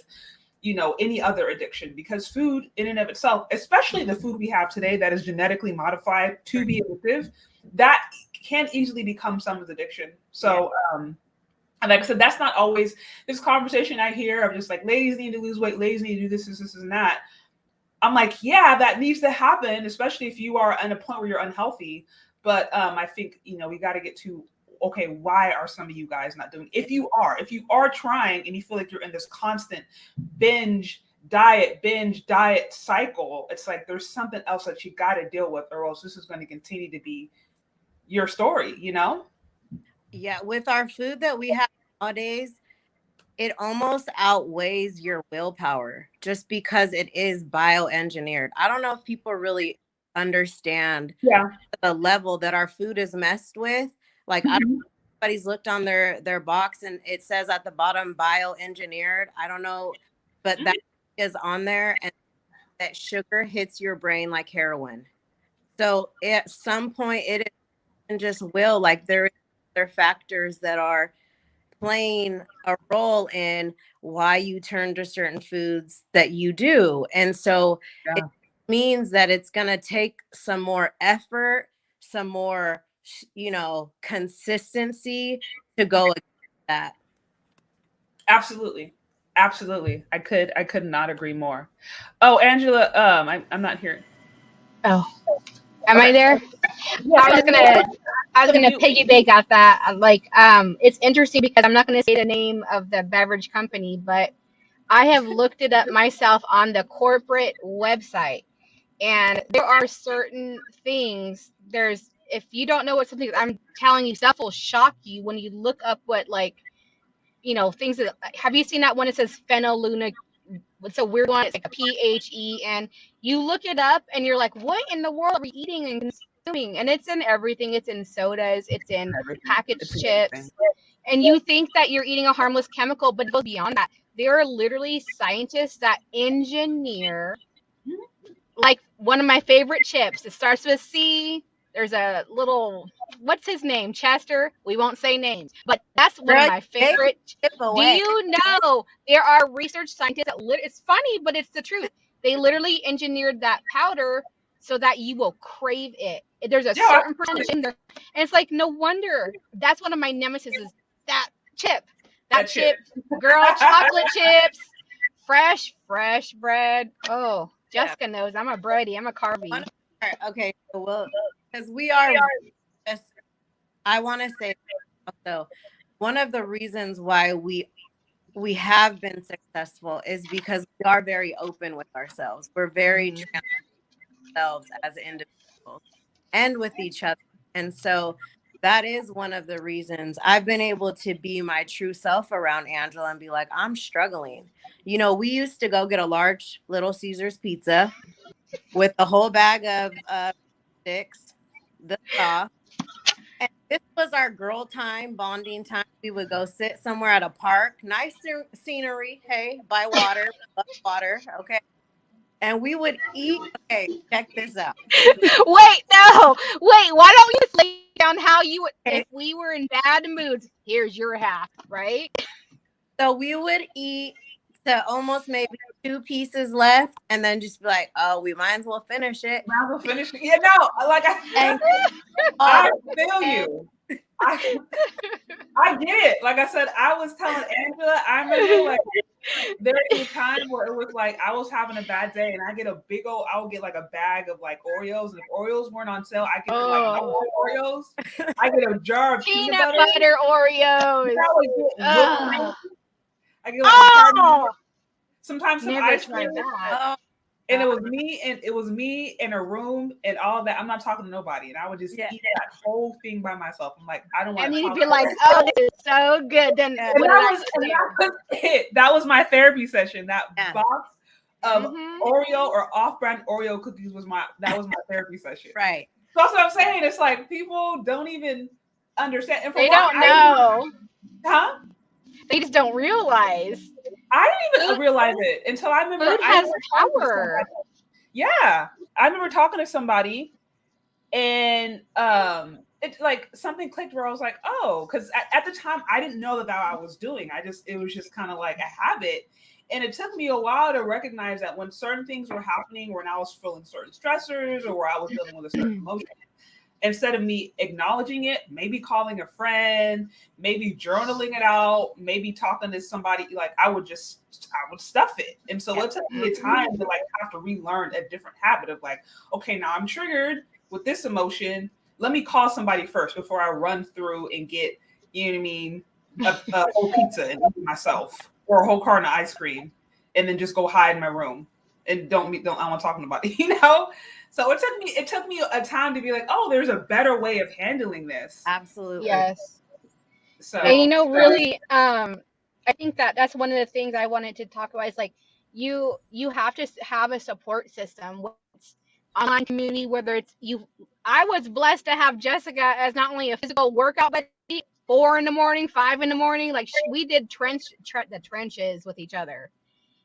any other addiction, because food in and of itself, especially the food we have today that is genetically modified to be addictive, that can easily become someone's addiction. So, and like I said, that's not always this conversation I hear of just like, ladies need to lose weight, ladies need to do this, and that. I'm like, yeah, that needs to happen, especially if you are at a point where you're unhealthy. But I think, we got to get to, okay, why are some of you guys not doing it? If you are trying and you feel like you're in this constant binge diet cycle, it's like there's something else that you got to deal with, or else this is going to continue to be your story, Yeah, with our food that we have nowadays, it almost outweighs your willpower just because it is bioengineered. I don't know if people really understand the level that our food is messed with. Like, I don't know if anybody's looked on their box and it says at the bottom bioengineered. I don't know, but that is on there, and that sugar hits your brain like heroin. So at some point it isn't just will, like there are factors that are playing a role in why you turn to certain foods that you do. And so it means that it's going to take some more effort, some more, consistency to go against that. Absolutely. I could not agree more. Oh, Angela, I'm not here. Oh, am I there? Yes, I was gonna piggyback off that. Like, it's interesting because I'm not gonna say the name of the beverage company, but I have looked it up myself on the corporate website, and there are certain things. If you don't know what something, I'm telling you, stuff will shock you when you look up what, like, things that. Have you seen that one? It says phenolunic. It's a weird one. It's like a PHE, and you look it up, and you're like, what in the world are we eating and consuming? And it's in everything. It's in sodas. It's in packaged chips. And you think that you're eating a harmless chemical, but it goes beyond that. There are literally scientists that engineer, like one of my favorite chips. It starts with C. There's a little, what's his name? Chester. We won't say names, but that's one of Girl, my you gave favorite. the tip Do away. you know there are research scientists that it's funny, but it's the truth. They literally engineered that powder so that you will crave it. There's a Yeah, certain percentage in there, and it's like no wonder. That's one of my nemesis is that chip. That that chip. chip, girl, chocolate chips, fresh bread. Oh, Yeah. Jessica knows I'm a bready. I'm a carby. Okay, so we'll, because we are just, I want to say also, one of the reasons why we have been successful is because we are very open with ourselves. We're very transparent with ourselves as individuals and with each other. And so that is one of the reasons I've been able to be my true self around Angela and be like, I'm struggling. You know, we used to go get a large Little Caesars pizza with a whole bag of sticks, the sauce. And this was our girl time, bonding time. We would go sit somewhere at a park, nice scenery, hey, by water, love water, okay. And we would eat. Okay, check this out. Wait, no, wait. Why don't you just lay down how you would Okay, if we were in bad moods? Here's your half, right? so we would eat to almost maybe 2 pieces left, and then just be like, "Oh, we might as well finish it." Might as well finish it. Yeah, no, like And I feel you. I get it. Like I said, I was telling Angela, I remember like there was a time where it was like I was having a bad day and I would get like a bag of like Oreos. And if Oreos weren't on sale, I get the like normal Oreos. I get a jar of peanut butter. Oreos. I would get whipped cream. I get like a carton. Sometimes some Never ice tried cream. that. And it was me in a room and all that. I'm not talking to nobody. And I would just eat that whole thing by myself. I'm like, I don't want And to you'd talk be like, oh, this is so good. Then Yeah. what that was it. That was my therapy session. That box of Oreo or off-brand Oreo cookies was my therapy session. right. So that's what I'm saying. It's like people don't even understand. And they don't know. Huh? They just don't realize. I didn't even realize it until I remember. Food has power. Yeah, I remember talking to somebody, and it like something clicked where I was like, oh, because at the time I didn't know that I was doing. It was just kind of like a habit, and it took me a while to recognize that when certain things were happening, when I was feeling certain stressors or where I was dealing with a certain emotion. Instead of me acknowledging it, maybe calling a friend, maybe journaling it out, maybe talking to somebody, like I would stuff it. And so it took me time to like have to relearn a different habit of like, okay, now I'm triggered with this emotion. Let me call somebody first before I run through and get, you know what I mean, a whole pizza and eat it myself or a whole carton of ice cream and then just go hide in my room and don't I want to talk to nobody, you know? So it took me a time to be like, oh, there's a better way of handling this. Absolutely. Yes. So and you know, really, I think that's one of the things I wanted to talk about is like you have to have a support system, online community, whether it's you. I was blessed to have Jessica as not only a physical workout buddy, 4 a.m, 5 a.m, like we did the trenches with each other.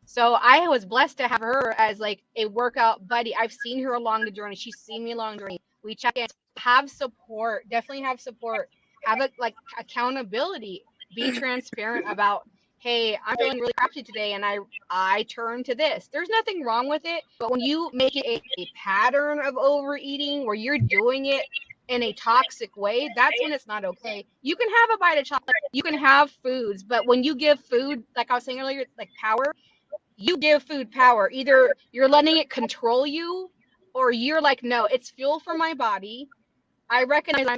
So I was blessed to have her as like a workout buddy. I've seen her along the journey. She's seen me along the journey. We check in, have support, definitely have support, have a like accountability, be transparent about, hey, I'm feeling really crappy today and I turn to this. There's nothing wrong with it, but when you make it a pattern of overeating where you're doing it in a toxic way, that's when it's not okay. You can have a bite of chocolate, you can have foods, but when you give food, like I was saying earlier, like power, you give food power. Either you're letting it control you or you're like, no, it's fuel for my body. I recognize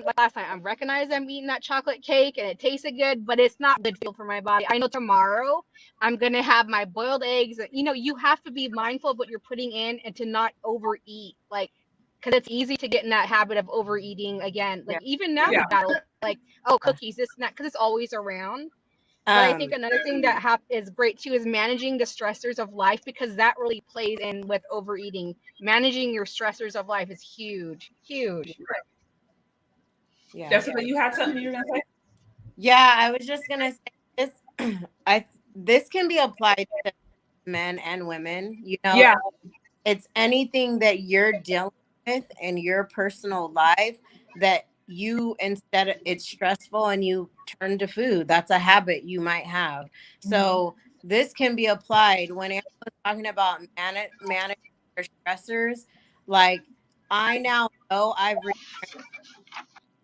I'm eating that chocolate cake and it tasted good, but it's not good fuel for my body. I know tomorrow I'm going to have my boiled eggs. You know, you have to be mindful of what you're putting in and to not overeat. Like, because it's easy to get in that habit of overeating again. Like even now we battle like, oh, cookies, this and that, because it's always around. But I think another thing that is great too is managing the stressors of life, because that really plays in with overeating. Managing your stressors of life is huge, huge. Yeah. Jessica, you had something you were gonna say? Yeah, I was just gonna say this. This can be applied to men and women. You know, Yeah. it's anything that you're dealing with in your personal life that you, instead of it's stressful and you turn to food. That's a habit you might have. Mhm. So this can be applied when Anna was talking about managing your stressors. Like, I now know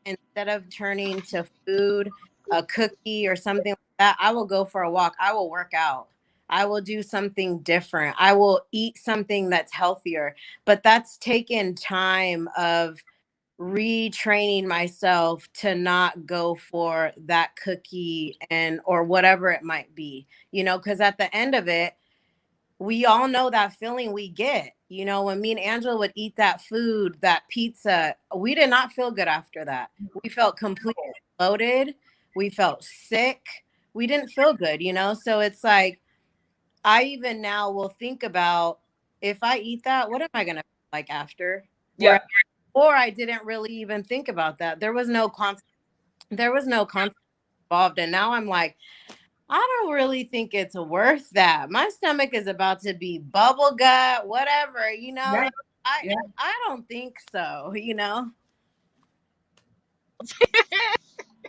instead of turning to food, a cookie or something like that, I will go for a walk. I will work out. I will do something different. I will eat something that's healthier. But that's taken time of retraining myself to not go for that cookie and or whatever it might be. Because at the end of it, we all know that feeling we get. When me and Angela would eat that food, that pizza, we did not feel good after that. We felt completely bloated. We felt sick. We didn't feel good. So it's like, I even now will think about, if I eat that, what am I going to feel like after? Yeah. Where, or I didn't really even think about that. There was no consequence involved. And now I'm like, I don't really think it's worth that. My stomach is about to be bubble gut, whatever. Yeah. Like, I Yeah. I don't think so.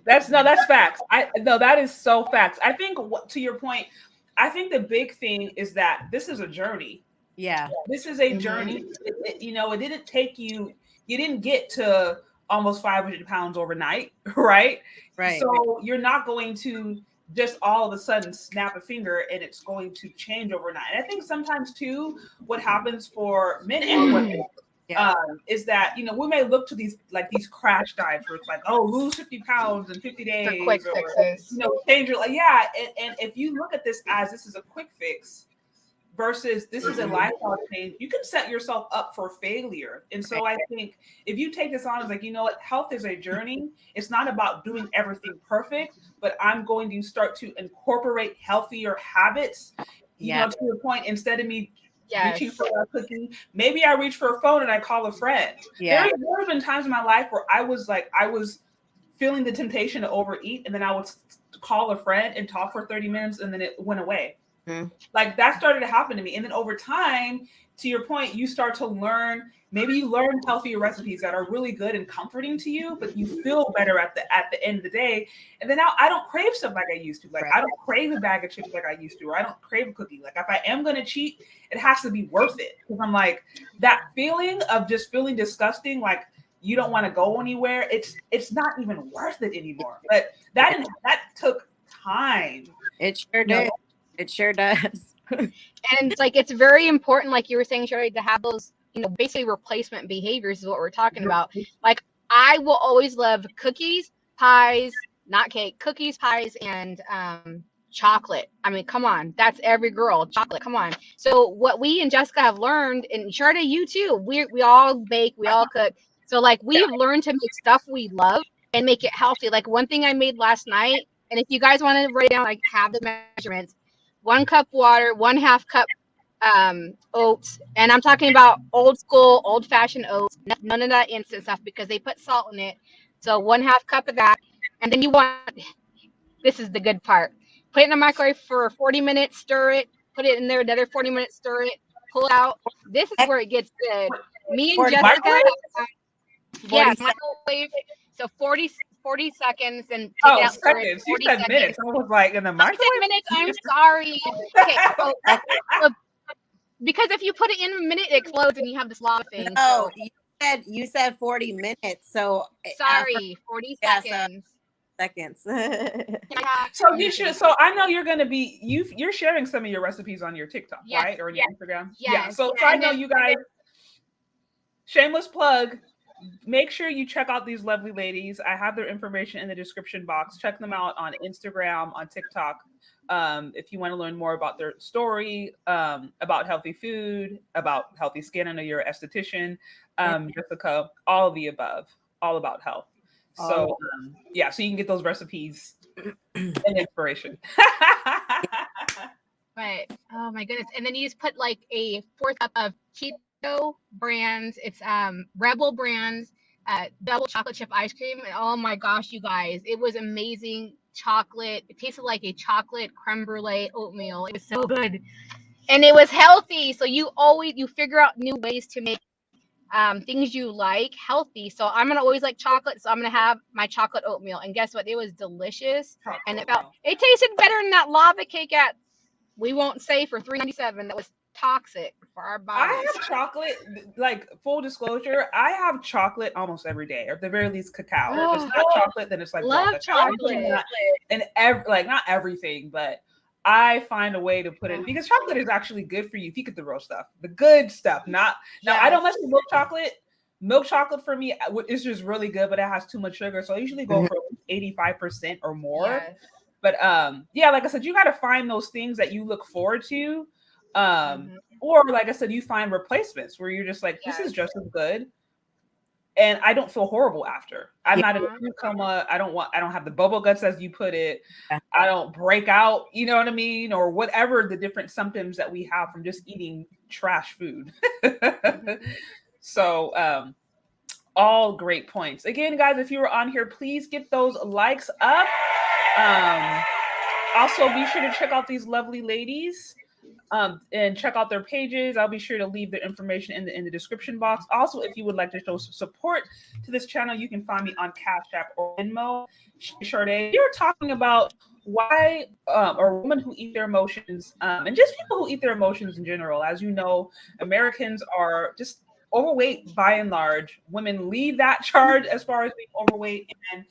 That's no, that's facts. I no, that is so facts. I think to your point, I think the big thing is that this is a journey. Yeah, This is a Hmm. journey. It didn't take you. You didn't get to almost 500 pounds overnight, right? right. So you're not going to just all of a sudden snap a finger and it's going to change overnight. And I think sometimes too, what happens for men and women Yeah, is that we may look to these crash diets where it's like, oh, lose 50 pounds in 50 For quick days, or fixes. change your, like, yeah. And if you look at this as this is a quick fix versus this is a mhm, lifestyle change, you can set yourself up for failure. And right. so I think if you take this on as like, what, health is a journey. It's not about doing everything perfect, but I'm going to start to incorporate healthier habits. Yeah, To your point, instead of me reaching Yes. for a cookie, maybe I reach for a phone and I call a friend. yeah, There have been times in my life where I was feeling the temptation to overeat, and then I would call a friend and talk for 30 minutes, and then it went away. mhm, Like, that started to happen to me. And then over time, to your point, you start to learn, maybe you learn healthier recipes that are really good and comforting to you, but you feel better at the end of the day. And then now I don't crave stuff like I used to. Like, right. I don't crave a bag of chips like I used to, or I don't crave a cookie. Like, if I am gonna cheat, it has to be worth it. Because I'm like, that feeling of just feeling disgusting, like you don't want to go anywhere, it's not even worth it anymore. But that took time, It sure you know. did. It sure does. And it's like it's very important, like you were saying, Sherry, to have those, basically replacement behaviors is what we're talking about. Like I will always love cookies, pies, not cake, cookies, pies, and chocolate. I mean, come on, that's every girl. Chocolate, come on. So what we and Jessica have learned, and Sharda, you too. We all bake, we all cook. So like we've learned to make stuff we love and make it healthy. Like one thing I made last night, and if you guys want to write down, like have the measurements: 1 cup water, 1/2 cup oats, and I'm talking about old school, old fashioned oats, none of that instant stuff because they put salt in it. So 1/2 cup of that, and then you want, this is the good part, put it in the microwave for 40 minutes, stir it, put it in there another 40 minutes, stir it, pull it out. This is Heck, where it gets good. Me and 40, Jessica Microwave? have, 40 yes, seconds. microwave. So 40 seconds and take it Oh, out, stir it seconds. You 40 said seconds. minutes. I was like, in the I said microwave? minutes, I'm sorry. Okay, so, so because if you put it in a minute, it explodes and you have this lava thing. No, So you said 40 minutes. So for sorry, 40 yeah, so seconds. seconds. So you should. So I know you're gonna be you're sharing some of your recipes on your TikTok, Yes, right, or on your Instagram. Yeah. yes. So I And know then you guys. Shameless plug. Make sure you check out these lovely ladies. I have their information in the description box. Check them out on Instagram, on TikTok. If you want to learn more about their story, about healthy food, about healthy skin. I know you're an esthetician, Jessica, all of the above, all about health. All So yeah, so you can get those recipes and inspiration. but oh my goodness. And then you just put like a 4th cup of keto brands. It's Rebel brands, double chocolate chip ice cream. And oh my gosh, you guys, it was amazing. chocolate. It tasted like a chocolate creme brulee oatmeal. It was so good. And it was healthy. So you figure out new ways to make things you like healthy. So I'm gonna always like chocolate, so I'm gonna have my chocolate oatmeal. And guess what? It was delicious, and it tasted better than that lava cake at, we won't say, for $3.97. That was toxic for our bodies. I have chocolate, like full disclosure, I have chocolate almost every day, or at the very least cacao. If it's not chocolate, then it's like love chocolate. And like not everything, but I find a way to put it, because chocolate is actually good for you if you get the real stuff, the good stuff. Now I don't mess with milk chocolate. Milk chocolate for me is just really good, but it has too much sugar, so I usually go for 85% or more. Yes. But like I said, you got to find those things that you look forward to. Or like I said, you find replacements where you're just like, this is just as good, and I don't feel horrible after. I'm not in a food coma. I don't have the bubble guts, as you put it. I don't break out, you know what I mean? Or whatever the different symptoms that we have from just eating trash food. So all great points. Again, guys, if you were on here, please get those likes up. Also, be sure to check out these lovely ladies. And check out their pages. I'll be sure to leave their information in the description box. Also, if you would like to show support to this channel, you can find me on Cash App or Venmo. Sade, you're talking about why or women who eat their emotions, and just people who eat their emotions in general. As you know, Americans are just overweight by and large. Women lead that charge as far as being overweight, and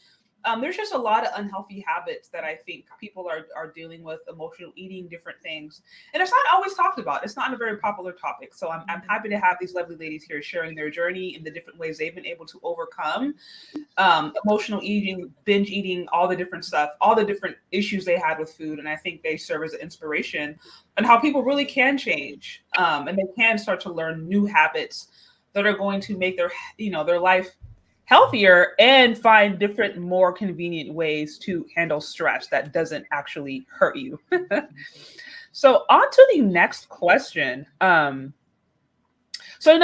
there's just a lot of unhealthy habits that I think people are dealing with, emotional eating, different things. And it's not always talked about. It's not a very popular topic. So I'm happy to have these lovely ladies here sharing their journey and the different ways they've been able to overcome emotional eating, binge eating, all the different stuff, all the different issues they had with food. And I think they serve as an inspiration on how people really can change, and they can start to learn new habits that are going to make their life healthier and find different, more convenient ways to handle stress that doesn't actually hurt you. So on to the next question. So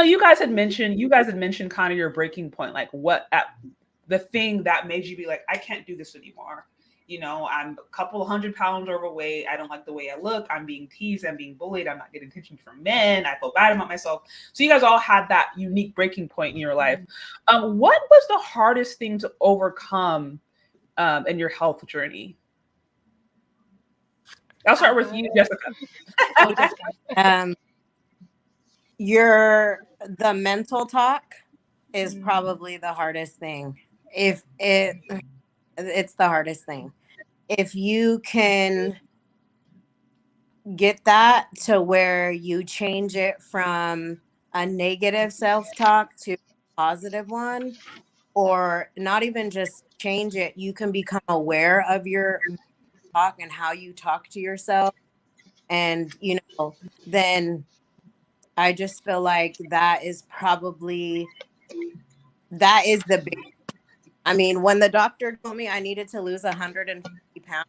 you guys had mentioned kind of your breaking point, like the thing that made you be like, I can't do this anymore. I'm a couple of 100 pounds overweight. I don't like the way I look. I'm being teased. I'm being bullied. I'm not getting attention from men. I feel bad about myself. So you guys all had that unique breaking point in your life. What was the hardest thing to overcome in your health journey? I'll start with you, Jessica. The mental talk is probably the hardest thing. It's the hardest thing. If you can get that to where you change it from a negative self-talk to a positive one, or not even just change it, you can become aware of your talk and how you talk to yourself. And, then I just feel like that is the big. I mean, when the doctor told me I needed to lose 150 pounds,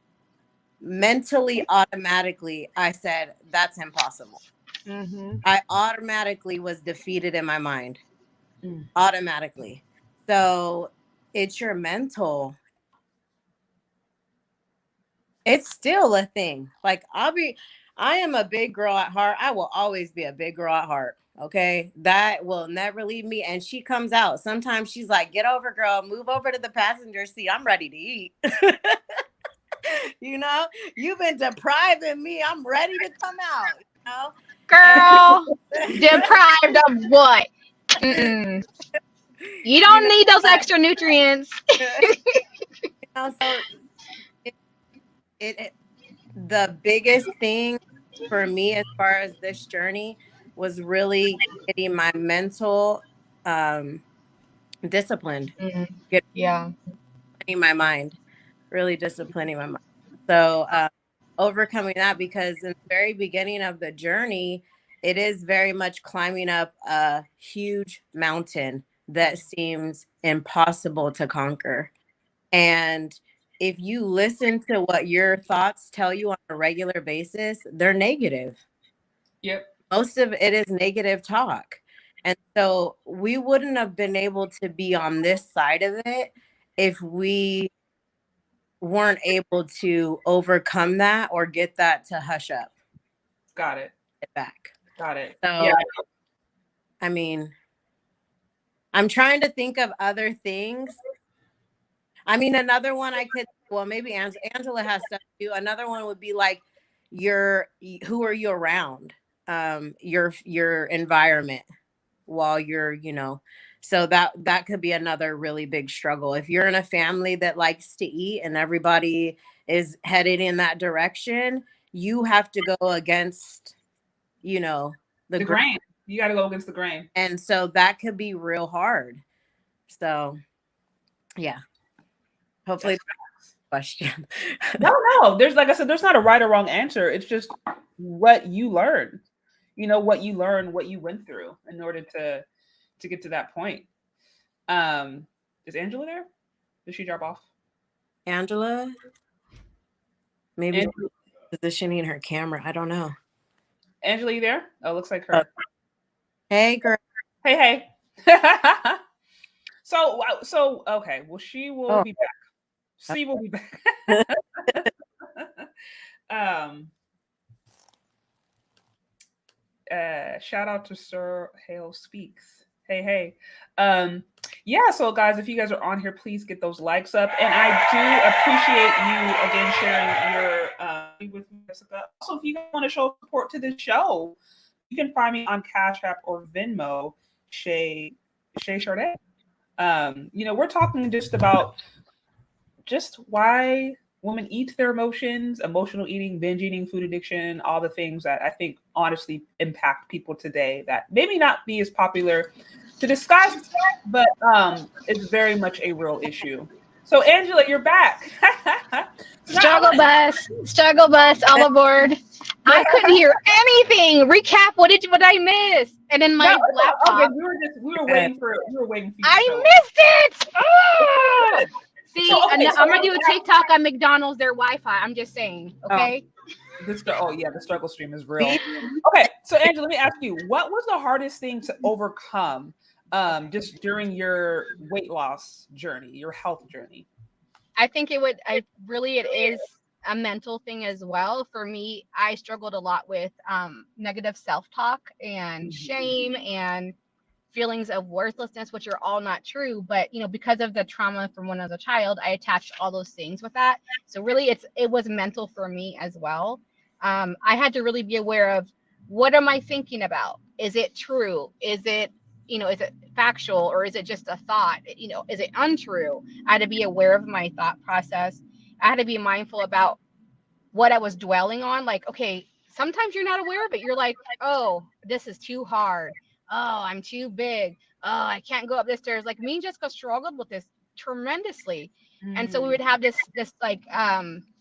mentally, automatically, I said, that's impossible. I automatically was defeated in my mind. Automatically. So it's your mental. It's still a thing. Like, I am a big girl at heart. I will always be a big girl at heart. Okay. That will never leave me. And she comes out. Sometimes she's like, get over, girl, move over to the passenger seat. I'm ready to eat. You've been depriving me. I'm ready to come out, Girl, deprived of what? You don't need those extra nutrients. So the biggest thing for me as far as this journey was really getting my mental disciplined. Disciplining my mind, really disciplining my mind. So overcoming that, because in the very beginning of the journey, it is very much climbing up a huge mountain that seems impossible to conquer. And if you listen to what your thoughts tell you on a regular basis, they're negative. Yep. Most of it is negative talk. And so we wouldn't have been able to be on this side of it if we weren't able to overcome that or get that to hush up, Got it. get back. Got it. Yeah. So, I mean, I'm trying to think of other things. I mean, another one I could, well, maybe Angela has stuff too. Another one would be like who are you around? Your environment while you're, so that could be another really big struggle. If you're in a family that likes to eat and everybody is headed in that direction, you have to go against, the The grain. grain. You got to go against the grain. And so that could be real hard. So, yeah. Hopefully question. No. There's, like I said, there's not a right or wrong answer. It's just what you learn. What you learn, what you went through in order to get to that point. Is Angela there? Did she drop off? Angela? Maybe Angela, positioning her camera. I don't know. Angela, you there? Oh, looks like her. Hey, girl. Hey. So okay. Well, she will be back. She will be back. Shout out to Sir Hale Speaks. Hey. Yeah, so guys, if you guys are on here, please get those likes up. And I do appreciate you again sharing your with me, Jessica. Also, if you guys want to show support to the show, you can find me on Cash App or Venmo, Shay Charday. We're talking just about just why women eat their emotions, emotional eating, binge eating, food addiction, all the things that I think honestly impact people today that maybe not be as popular to discuss, but it's very much a real issue. So Angela, you're back. Struggle bus, all aboard. I couldn't hear anything. Recap. What I miss? And then my laptop. Okay, we were waiting for you. I missed it. Oh! See, so I'm gonna do a TikTok on McDonald's, their Wi-Fi. I'm just saying, okay? The struggle stream is real. Okay, so Angela, let me ask you, what was the hardest thing to overcome just during your weight loss journey, your health journey? I think it is a mental thing as well. For me, I struggled a lot with negative self-talk and shame and feelings of worthlessness, which are all not true, but because of the trauma from when I was a child, I attached all those things with that. So really it was mental for me as well. I had to really be aware of, what am I thinking about? Is it true? Is it factual, or is it just a thought? Is it untrue? I had to be aware of my thought process. I had to be mindful about what I was dwelling on. Like, okay, sometimes you're not aware of it. You're like, oh, this is too hard. Oh, I'm too big. Oh, I can't go up this stairs. Like, me and Jessica struggled with this tremendously. And so we would have this like,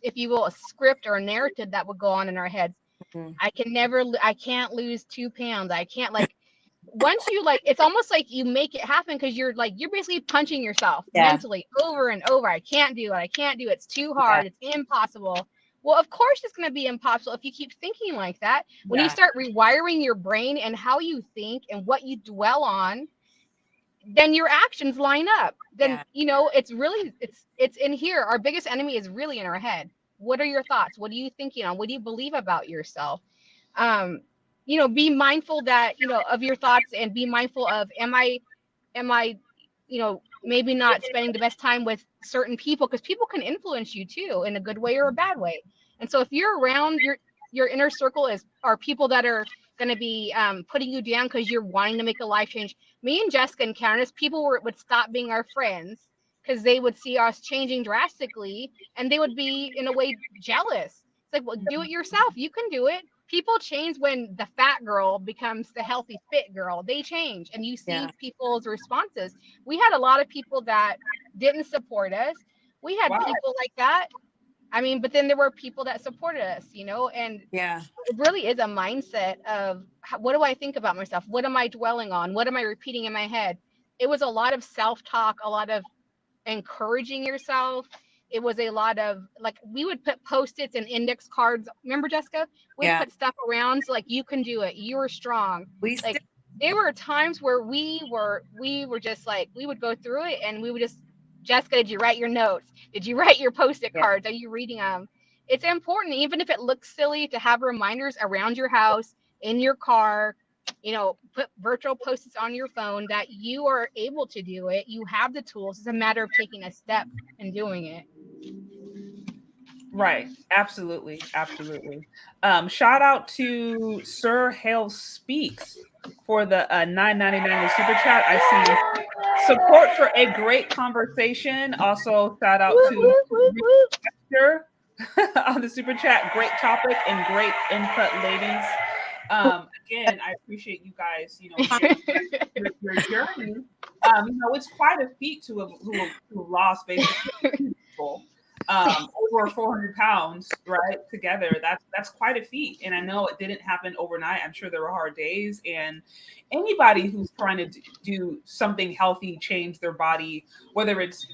if you will, a script or a narrative that would go on in our heads. I can't lose 2 pounds. I can't, like, once you, like, it's almost like you make it happen, because you're basically punching yourself mentally over and over. I can't do it. It's too hard. It's impossible. Well, of course it's going to be impossible if you keep thinking like that. When you start rewiring your brain and how you think and what you dwell on, then your actions line up. Then, it's really, it's in here. Our biggest enemy is really in our head. What are your thoughts? What are you thinking on? What do you believe about yourself? Be mindful that, of your thoughts, and be mindful of, am I, maybe not spending the best time with certain people, because people can influence you too, in a good way or a bad way. And so if you're around your inner circle are people that are going to be putting you down because you're wanting to make a life change. Me and Jessica encountered this. People would stop being our friends because they would see us changing drastically, and they would be in a way jealous. It's like, well, do it yourself. You can do it. People change when the fat girl becomes the healthy fit girl. They change, and you see people's responses. We had a lot of people that didn't support us. We had people like that. I mean, but then there were people that supported us, and it really is a mindset of, what do I think about myself? What am I dwelling on? What am I repeating in my head? It was a lot of self-talk, a lot of encouraging yourself. It was a lot of, like, we would put Post-its and index cards. Remember, Jessica? We'd put stuff around, so, like, you can do it. You're strong. There were times where we were just like, we would go through it and we would just Jessica, did you write your notes? Did you write your post-it cards? Are you reading them? It's important, even if it looks silly, to have reminders around your house, in your car, put virtual post-its on your phone that you are able to do it. You have the tools. It's a matter of taking a step and doing it. Right. Absolutely. Absolutely. Shout out to Sir Hale Speaks for the $9.99 super chat. I see support for a great conversation. Also, shout out to Victor on the super chat. Great topic and great input, ladies. Again, I appreciate you guys, sharing your journey. It's quite a feat to have lost basically people. Over 400 pounds, right, together. That's quite a feat. And I know it didn't happen overnight. I'm sure there were hard days. And anybody who's trying to do something healthy, change their body, whether it's,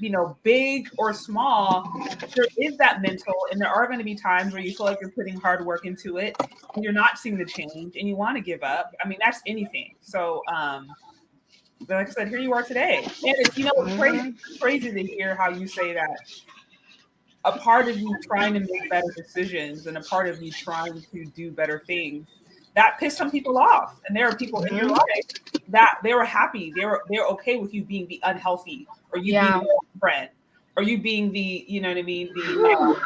big or small, there is that mental, and there are going to be times where you feel like you're putting hard work into it and you're not seeing the change and you want to give up. I mean, that's anything. So, but like I said, here you are today. And it's, it's crazy to hear how you say that a part of you trying to make better decisions and a part of you trying to do better things, that pissed some people off. And there are people in your life that they were happy. They're okay with you being the unhealthy, or you being the friend, or you being the, the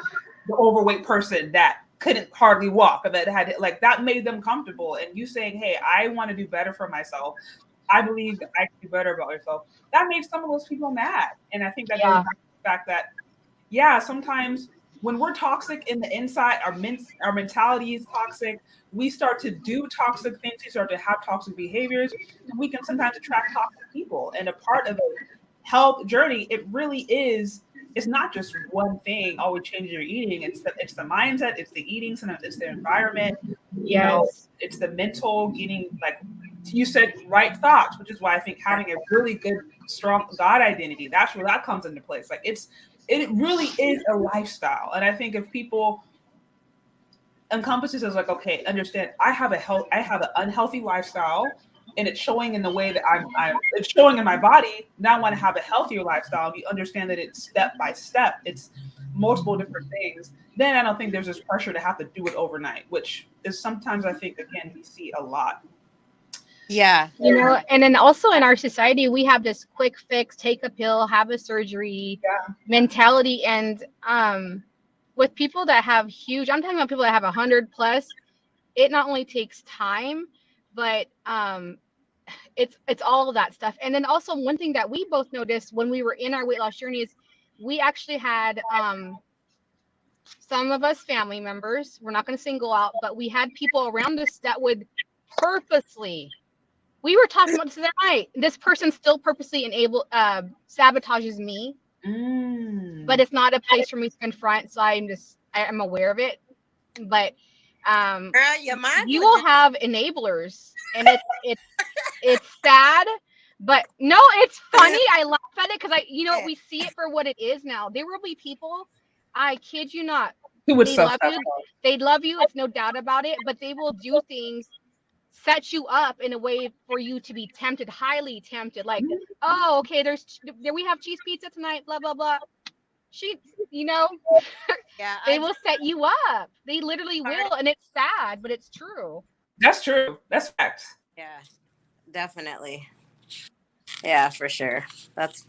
overweight person that couldn't hardly walk, or that had, like, that made them comfortable. And you saying, hey, I want to do better for myself. I believe I can do better about myself. That made some of those people mad. And I think that goes back to the fact that, sometimes when we're toxic in the inside, our mentality is toxic. We start to do toxic things. We start to have toxic behaviors, and we can sometimes attract toxic people. And a part of a health journey, it really is. It's not just one thing. Always changing your eating. It's the mindset. It's the eating. Sometimes it's the environment. It's the mental. Getting, like you said, right thoughts, which is why I think having a really good, strong God identity, that's where that comes into place. Like it really is a lifestyle. And I think if people encompasses as like, okay, understand, I have an unhealthy lifestyle, and it's showing in the way that it's showing in my body. Now I want to have a healthier lifestyle. You understand that it's step by step. It's multiple different things. Then I don't think there's this pressure to have to do it overnight, which is sometimes, I think, again, we see a lot. Yeah. And then also in our society, we have this quick fix, take a pill, have a surgery mentality. And with people that have I'm talking about people that have 100 plus, it not only takes time, but it's all of that stuff. And then also one thing that we both noticed when we were in our weight loss journey is we actually had some of us family members, we're not going to single out, but we had people around us that would purposely, we were talking about this the other night, this person still purposely sabotages me, but it's not a place for me to confront, so I'm aware of it. But you will have enablers, and it's sad, but no, it's funny. I laugh at it because we see it for what it is now. There will be people, I kid you not, they love you. It's no doubt about it, but they will do things, set you up in a way for you to be tempted, highly tempted. Like, oh, okay, we have cheese pizza tonight, blah, blah, blah. They will set you up. They literally will. And it's sad, but it's true. That's true. That's facts. Yeah, definitely. Yeah, for sure. That's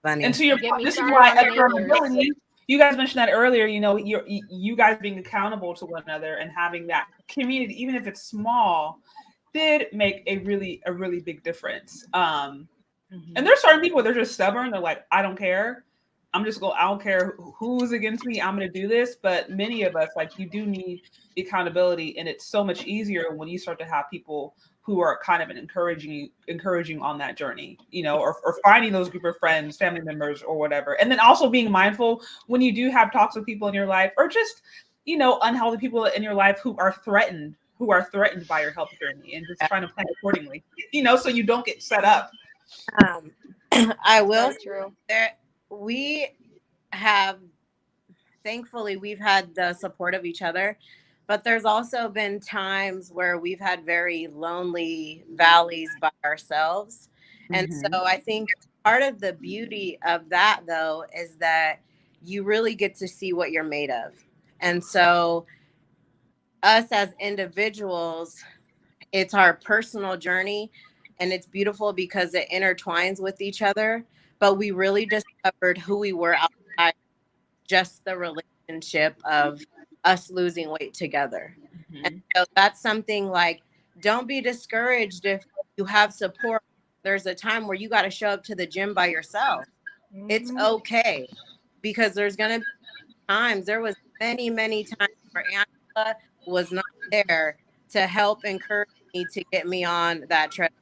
funny. And to your point, this is why accountability, you guys mentioned that earlier, you guys being accountable to one another and having that community, even if it's small, did make a really big difference. And there's certain people, they're just stubborn. They're like, I don't care. I don't care who's against me. I'm going to do this. But many of us, like, you do need accountability. And it's so much easier when you start to have people who are kind of encouraging on that journey, or finding those group of friends, family members, or whatever. And then also being mindful when you do have toxic people in your life, or just, unhealthy people in your life who are threatened by your health journey, and just trying to plan accordingly, so you don't get set up. I will say we have, thankfully, we've had the support of each other, but there's also been times where we've had very lonely valleys by ourselves. And so I think part of the beauty of that, though, is that you really get to see what you're made of. And so, us as individuals, it's our personal journey, and it's beautiful because it intertwines with each other. But we really discovered who we were outside just the relationship of us losing weight together. And Mhm. so that's something like, don't be discouraged if you have support. There's a time where you got to show up to the gym by yourself. It's Mhm. okay, because there's going to be times, there was many, many times where Angela was not there to help encourage me to get me on that treadmill.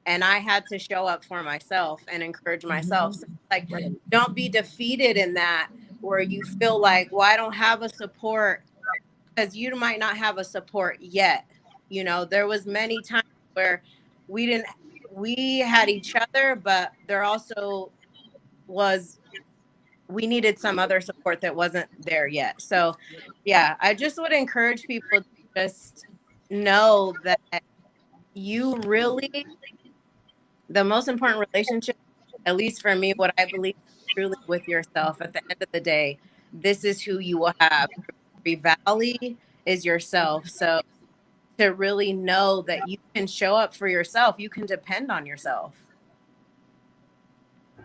And I had to show up for myself and encourage myself. So, Mhm. like, Right. don't be defeated in that, where you feel like, well, I don't have a support, because you might not have a support yet. You know, there was many times where we didn't, we had each other, but there also was, we needed some other support that wasn't there yet. So, yeah, I just would encourage people to just know that you really, the most important relationship, at least for me, what I believe, truly with yourself. At the end of the day, this is who you will have. Every valley is yourself. So, to really know that you can show up for yourself, you can depend on yourself.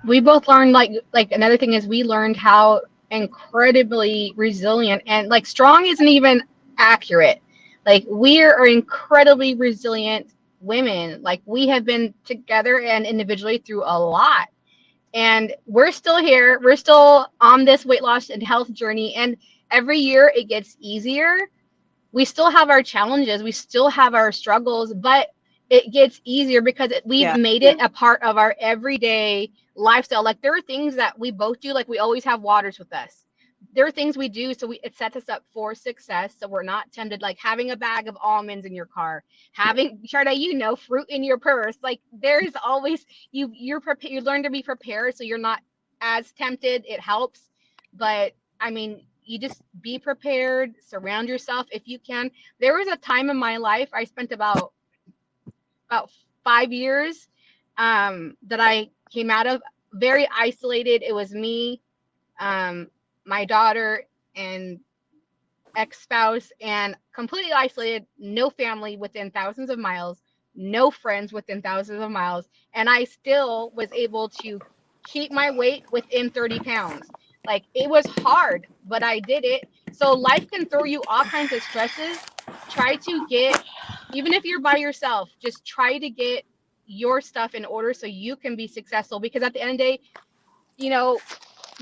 We both learned like another thing is we learned how incredibly resilient and like strong isn't even accurate. Like we are incredibly resilient women. Like we have been together and individually through a lot. And we're still here. We're still on this weight loss and health journey. And every year it gets easier. We still have our challenges, we still have our struggles, but it gets easier because we've Yeah. made it a part of our everyday lifestyle. Like there are things that we both do, like we always have waters with us. There are things we do so it sets us up for success, so we're not tempted, like having a bag of almonds in your car, having Sharda, fruit in your purse. Like there's always you're prepared, you learn to be prepared so you're not as tempted. It helps. But I mean, you just be prepared, surround yourself if you can. There was a time in my life I spent about 5 years that I came out of very isolated. It was me, um, my daughter, and ex-spouse, and completely isolated, no family within thousands of miles, no friends within thousands of miles, and I still was able to keep my weight within 30 pounds. Like it was hard, but I did it. So life can throw you all kinds of stresses. Try to get, even if you're by yourself, just try to get your stuff in order so you can be successful, because at the end of the day, you know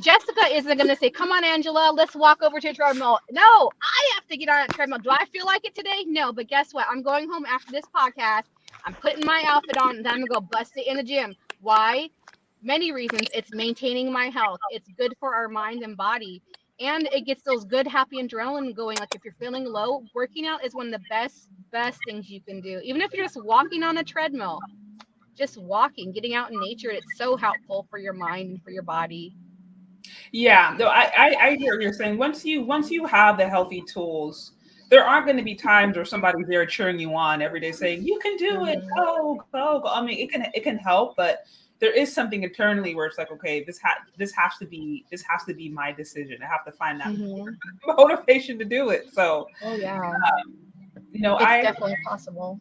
Jessica isn't going to say, "Come on, Angela, let's walk over to a treadmill." No, I have to get on a treadmill. Do I feel like it today? No, but guess what? I'm going home after this podcast. I'm putting my outfit on, and then I'm going to go bust it in the gym. Why? Many reasons. It's maintaining my health. It's good for our mind and body. And it gets those good, happy adrenaline going. Like if you're feeling low, working out is one of the best things you can do. Even if you're just walking on a treadmill, just walking, getting out in nature, it's so helpful for your mind and for your body. Yeah, no, I hear what you're saying. Once you have the healthy tools, there aren't going to be times where somebody's there cheering you on every day, saying you can do it, Mhm. go, go, go. I mean, it can help, but there is something internally where it's like, okay, this has to be my decision. I have to find that Mhm. motivation to do it. So, Oh yeah, it's I definitely possible.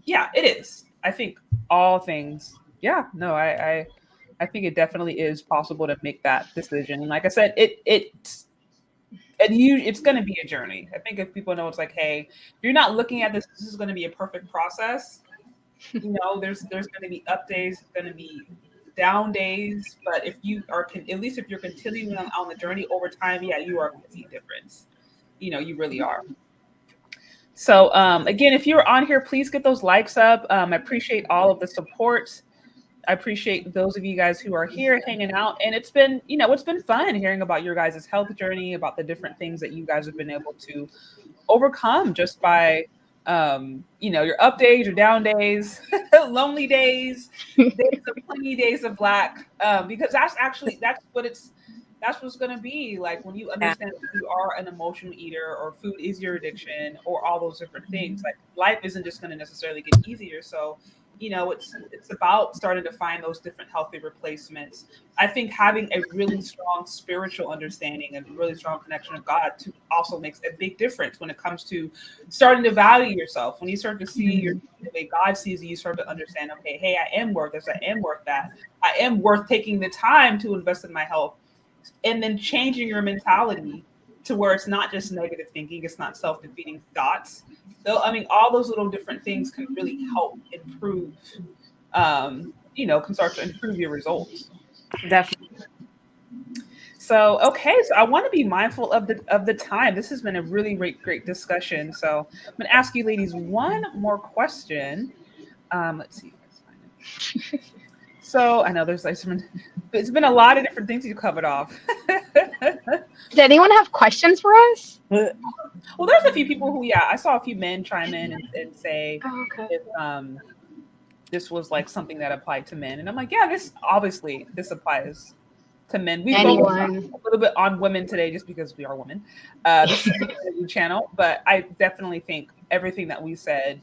yeah, it is. I think all things. Yeah, no, I think it definitely is possible to make that decision. And like I said, it's going to be a journey. I think if people know, it's like, hey, if you're not looking at this is going to be a perfect process. There's going to be up days, going to be down days, but if you are at least if you're continuing on the journey over time, yeah, you are going to see a difference. You really are. So again, if you're on here, please get those likes up. I appreciate all of the support. I appreciate those of you guys who are here hanging out. And it's been fun hearing about your guys' health journey, about the different things that you guys have been able to overcome just by, your up days, your down days, lonely days, days of plenty, days of lack. Because that's what's going to be like when you Yeah. understand that you are an emotional eater or food is your addiction or all those different things. Like life isn't just going to necessarily get easier. So it's about starting to find those different healthy replacements. I think having a really strong spiritual understanding and really strong connection with God to also makes a big difference when it comes to starting to value yourself. When you start to see your the way God sees you, you start to understand, okay, hey, I am worth this, I am worth that, I am worth taking the time to invest in my health, and then changing your mentality to where it's not just negative thinking, it's not self-defeating thoughts. So, I mean, all those little different things can really help improve, can start to improve your results. Definitely. So, okay, so I want to be mindful of the time. This has been a really great discussion. So, I'm going to ask you, ladies, one more question. Let's see if I can find it. So, I know there's like it's been a lot of different things you covered off. Does anyone have questions for us? Well, there's a few people who, yeah, I saw a few men chime in and say Oh, okay. if this was like something that applied to men, and I'm like, yeah, this obviously this applies to men. We focused Anyone? a little bit on women today just because we are women. This is a new channel, but I definitely think everything that we said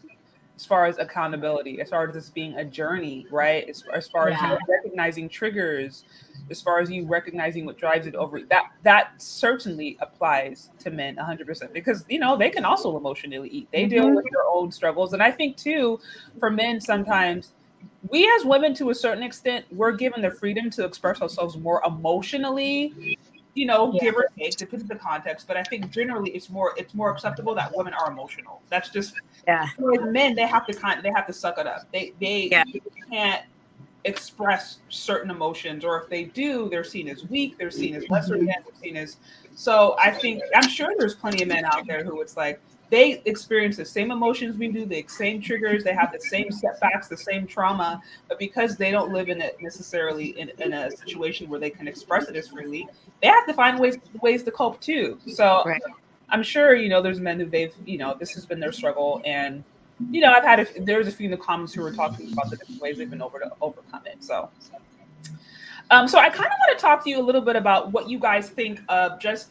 as far as accountability, as far as this being a journey, right? As far as you Yeah. recognizing triggers, as far as you recognizing what drives it over, that certainly applies to men 100% because they can also emotionally eat. They deal Hmm. with their own struggles, and I think too, for men sometimes. We as women, to a certain extent, we're given the freedom to express ourselves more emotionally, Yeah. give or take, depending on the context. But I think generally it's more acceptable that women are emotional. That's just Yeah. with men, they have to suck it up. They Yeah. can't express certain emotions, or if they do, they're seen as weak, they're seen as lesser than, they're seen as. So I think I'm sure there's plenty of men out there who it's like they experience the same emotions we do, the same triggers, they have the same setbacks, the same trauma, but because they don't live in it necessarily in a situation where they can express it as freely, they have to find ways to cope too. So Right. I'm sure, there's men who this has been their struggle. And, there's a few in the comments who were talking about the different ways they've been able to overcome it. So I kind of want to talk to you a little bit about what you guys think of just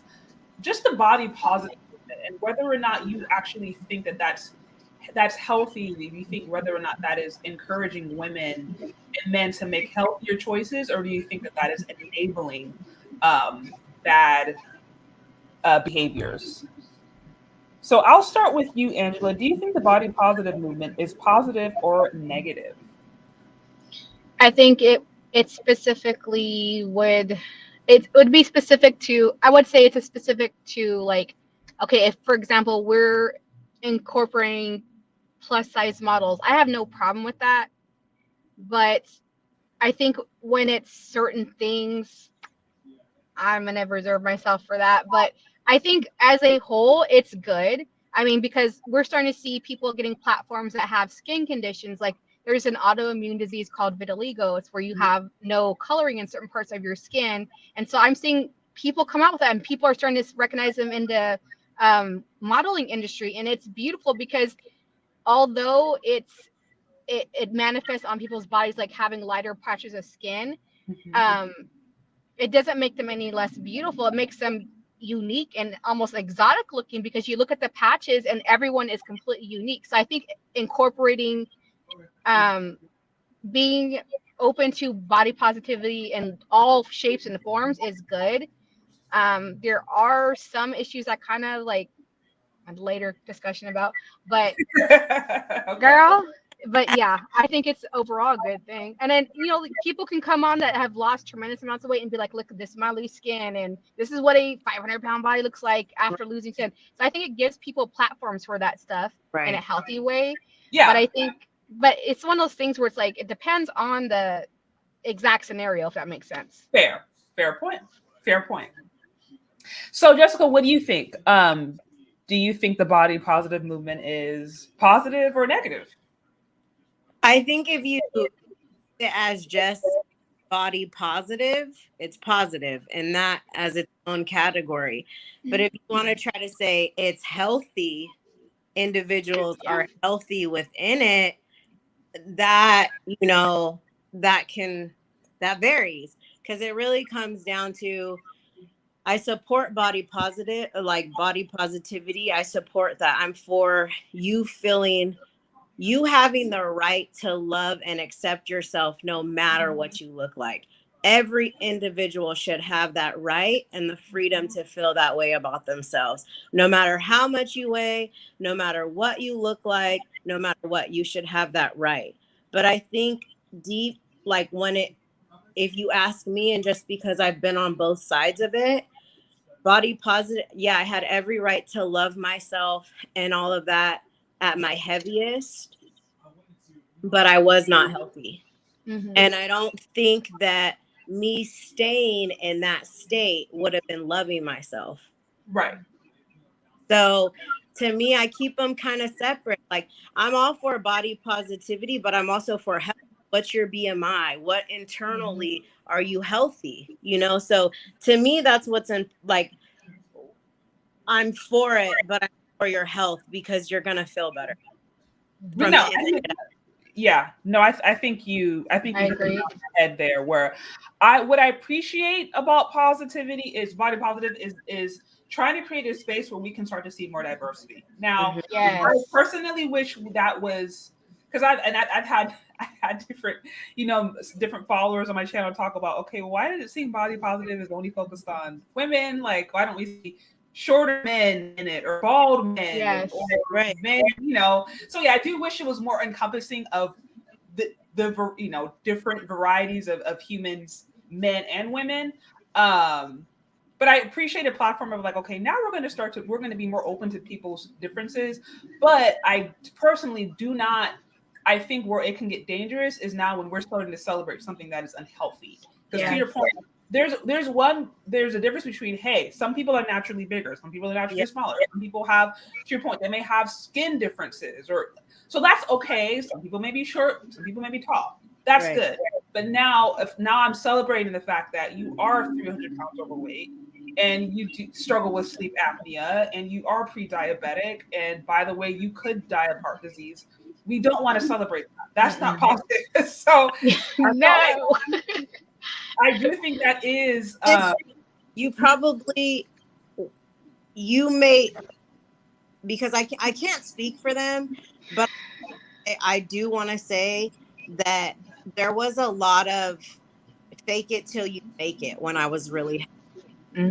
the body positive movement and whether or not you actually think that that's healthy. Do you think whether or not that is encouraging women and men to make healthier choices, or do you think that that is enabling bad behaviors? So I'll start with you, Angela. Do you think the body positive movement is positive or negative? I think it specifically would be specific to, I would say it's a specific to, like, okay, if for example we're incorporating plus size models, I have no problem with that. But I think when it's certain things, I'm gonna reserve myself for that. But I think as a whole, it's good. I mean, because we're starting to see people getting platforms that have skin conditions. Like there's an autoimmune disease called vitiligo. It's where you have no coloring in certain parts of your skin. And so I'm seeing people come out with that, and people are starting to recognize them in the modeling industry. And it's beautiful because although it manifests on people's bodies like having lighter patches of skin, Mhm. um, it doesn't make them any less beautiful. It makes them unique and almost exotic looking because you look at the patches and everyone is completely unique. So I think incorporating, um, being open to body positivity in all shapes and forms is good. There are some issues that kind of like a later discussion about, but Okay. girl, but yeah, I think it's overall a good thing. And then, like, people can come on that have lost tremendous amounts of weight and be like, look, this is my loose skin, and this is what a 500-pound body looks like after losing skin. So I think it gives people platforms for that stuff in a Right. healthy way. But Yeah. I think, but it's one of those things where it's like, it depends on the exact scenario, if that makes sense. Fair. Fair point. Fair point. So, Jessica, what do you think? Do you think the body positive movement is positive or negative? I think if you see it as just body positive, it's positive and that as its own category. But if you want to try to say it's healthy, individuals Yeah. are healthy within it, that, that can, that varies because it really comes down to, I support body positive, like body positivity. I support that. I'm for you feeling you having the right to love and accept yourself no matter what you look like. Every individual should have that right and the freedom to feel that way about themselves. No matter how much you weigh, no matter what you look like, no matter what, you should have that right. But I think deep, like when it, if you ask me, and just because I've been on both sides of it, body positive, yeah, I had every right to love myself and all of that at my heaviest, but I was not healthy. Mm-hmm. And I don't think that me staying in that state would have been loving myself. Right. So to me, I keep them kind of separate. Like, I'm all for body positivity, but I'm also for health. What's your BMI? What internally are you healthy? You know, so to me, that's what's in, like, I'm for it, but I'm for your health because you're gonna feel better But from no, the inside out. yeah, no, I think you I hit the nail agree. on the head there. Where what I appreciate about positivity is body positive is trying to create a space where we can start to see more diversity. Now, Mhm. I Yes. personally wish that was because I've had I had different different followers on my channel talk about, okay, well, why did it seem body positive is only focused on women? Like, why don't we see shorter men in it or bald men Yes. or Right. men? So yeah, I do wish it was more encompassing of the different varieties of humans, men and women. Um, but I appreciate a platform of like, okay, now we're going to be more open to people's differences. But I personally do not. I think where it can get dangerous is now when we're starting to celebrate something that is unhealthy. Because to Yes. your point, there's a difference between, hey, some people are naturally bigger, some people are naturally Yeah. smaller, some people have, to your point, they may have skin differences, or so that's okay. Some people may be short, some people may be tall. That's Right. good. But now I'm celebrating the fact that you are 300 pounds overweight and you do struggle with sleep apnea and you are pre-diabetic, and by the way, you could die of heart disease. We don't want to celebrate that. That's not Mm-mm. positive. So No. I do think that is It's, you probably, you may, because I can't speak for them, but I do want to say that there was a lot of fake it till you make it when I was really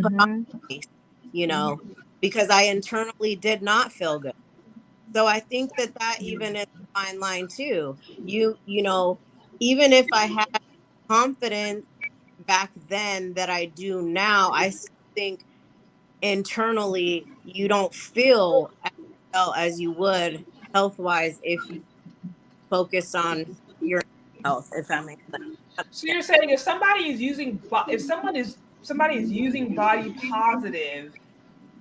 put on Mm-hmm. the face, you know, because I internally did not feel good. So I think that that even is a fine line too. You know, even if I had confidence back then that I do now, I still think internally you don't feel as well as you would health wise if you focused on your health, if that makes sense. so you're saying if somebody is using body positive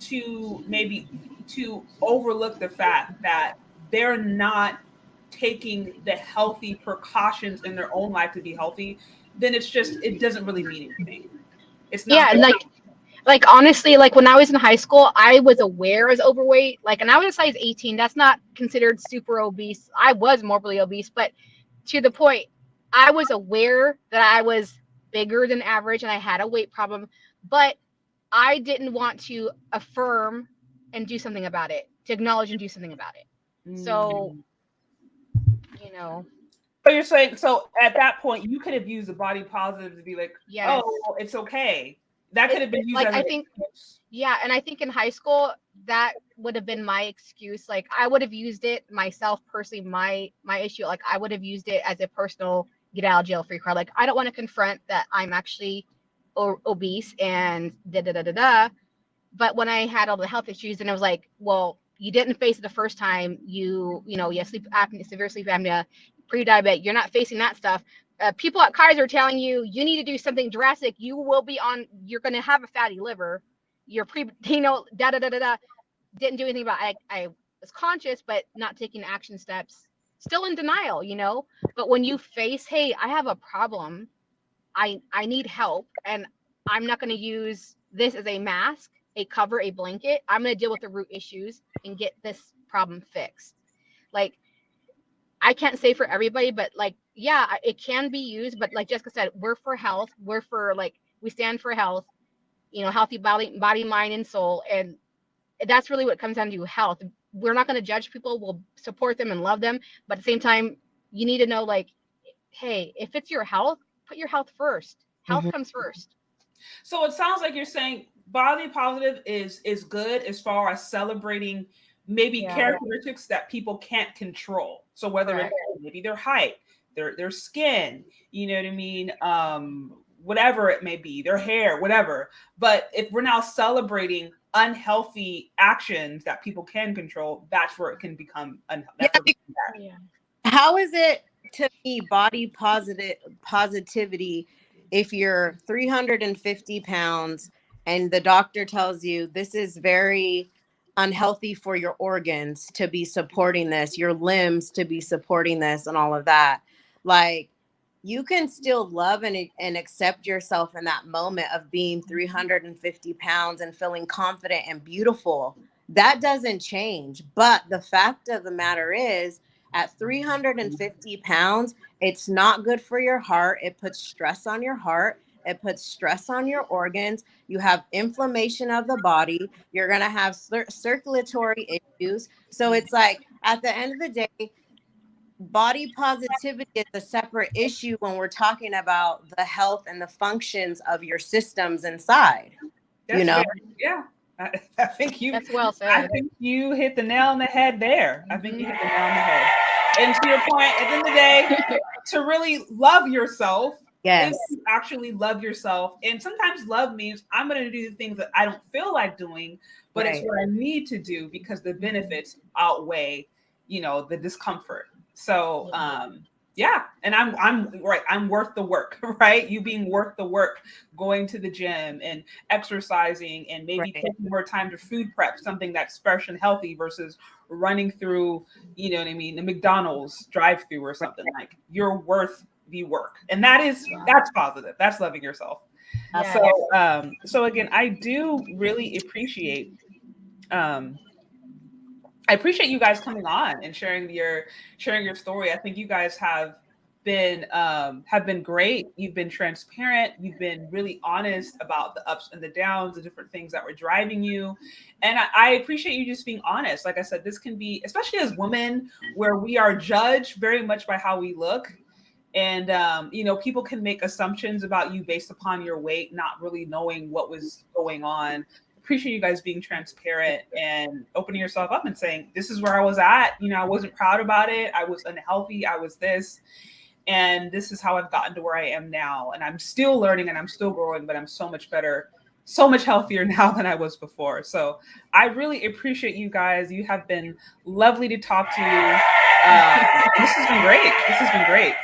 to maybe to overlook the fact that they're not taking the healthy precautions in their own life to be healthy, then it doesn't really mean anything. It's not Yeah, going like honestly, like when I was in high school, I was aware I was overweight. Like, and I was a size 18. That's not considered super obese. I was morbidly obese, but to the point, I was aware that I was bigger than average and I had a weight problem, but I didn't want to affirm and do something about it, to acknowledge and do something about it. So, to. you know, But you're saying so at that point you could have used the body positive to be like, oh, yes. well, it's okay. That could have been used Like as I an think, excuse. yeah, and I think in high school that would have been my excuse. Like I would have used it myself personally, my issue. Like I would have used it as a personal get out of jail free card. Like I don't want to confront that I'm actually obese and da da da da da. But when I had all the health issues, and I was like, well, you didn't face it the first time. You have sleep apnea, severe sleep apnea, pre-diabetic. You're not facing that stuff. People at Kaiser are telling you you need to do something drastic. You're going to have a fatty liver. You're da da da da da. Didn't do anything about it. I was conscious, but not taking action steps. Still in denial. But when you face, hey, I have a problem. I need help, and I'm not going to use this as a mask, a cover, a blanket. I'm going to deal with the root issues and get this problem fixed. Like I can't say for everybody, but like yeah, it can be used. But like Jessica said, we're for health. We're for like we stand for health. Healthy body, mind, and soul, and that's really what comes down to health. we're not going to judge people. We'll support them and love them. But at the same time, you need to know, like, hey, if it's your health, put your health first. Health comes first. So it sounds like you're saying body positive is good as far as celebrating maybe characteristics that people can't control. So whether it's maybe their height, their skin, you know what I mean? Whatever it may be, their hair, whatever. But if we're now celebrating unhealthy actions that people can control, that's where it can become unhealthy. How is it to me body positivity if you're 350 pounds and the doctor tells you this is very unhealthy for your organs to be supporting this, your limbs to be supporting this, and all of that? Like, you can still love and accept yourself in that moment of being 350 pounds and feeling confident and beautiful. That doesn't change. But the fact of the matter is, at 350 pounds, it's not good for your heart. It puts stress on your heart. It puts stress on your organs. You have inflammation of the body. You're going to have circulatory issues. So it's like, at the end of the day, body positivity is a separate issue when we're talking about the health and the functions of your systems inside. That's yeah. I think you. That's well said. I think you hit the nail on the head there. I think you hit the nail on the head. And to your point, at the end of the day, to really love yourself, is to actually love yourself. And sometimes love means I'm going to do the things that I don't feel like doing, but it's what I need to do because the benefits outweigh, the discomfort. So, and I'm right. I'm worth the work, right? You being worth the work, going to the gym and exercising and maybe taking more time to food prep, something that's fresh and healthy versus running through, the McDonald's drive-through or something. Like, you're worth the work. And that's positive. That's loving yourself. Yes. So again, I do really appreciate, I appreciate you guys coming on and sharing your story. I think you guys have been great. You've been transparent. You've been really honest about the ups and the downs, the different things that were driving you. And I appreciate you just being honest. Like I said, this can be, especially as women, where we are judged very much by how we look. And, people can make assumptions about you based upon your weight, not really knowing what was going on. Appreciate you guys being transparent and opening yourself up and saying, this is where I was at. I wasn't proud about it. I was unhealthy. I was this. And this is how I've gotten to where I am now. And I'm still learning and I'm still growing, but I'm so much better, so much healthier now than I was before. So I really appreciate you guys. You have been lovely to talk to you. This has been great.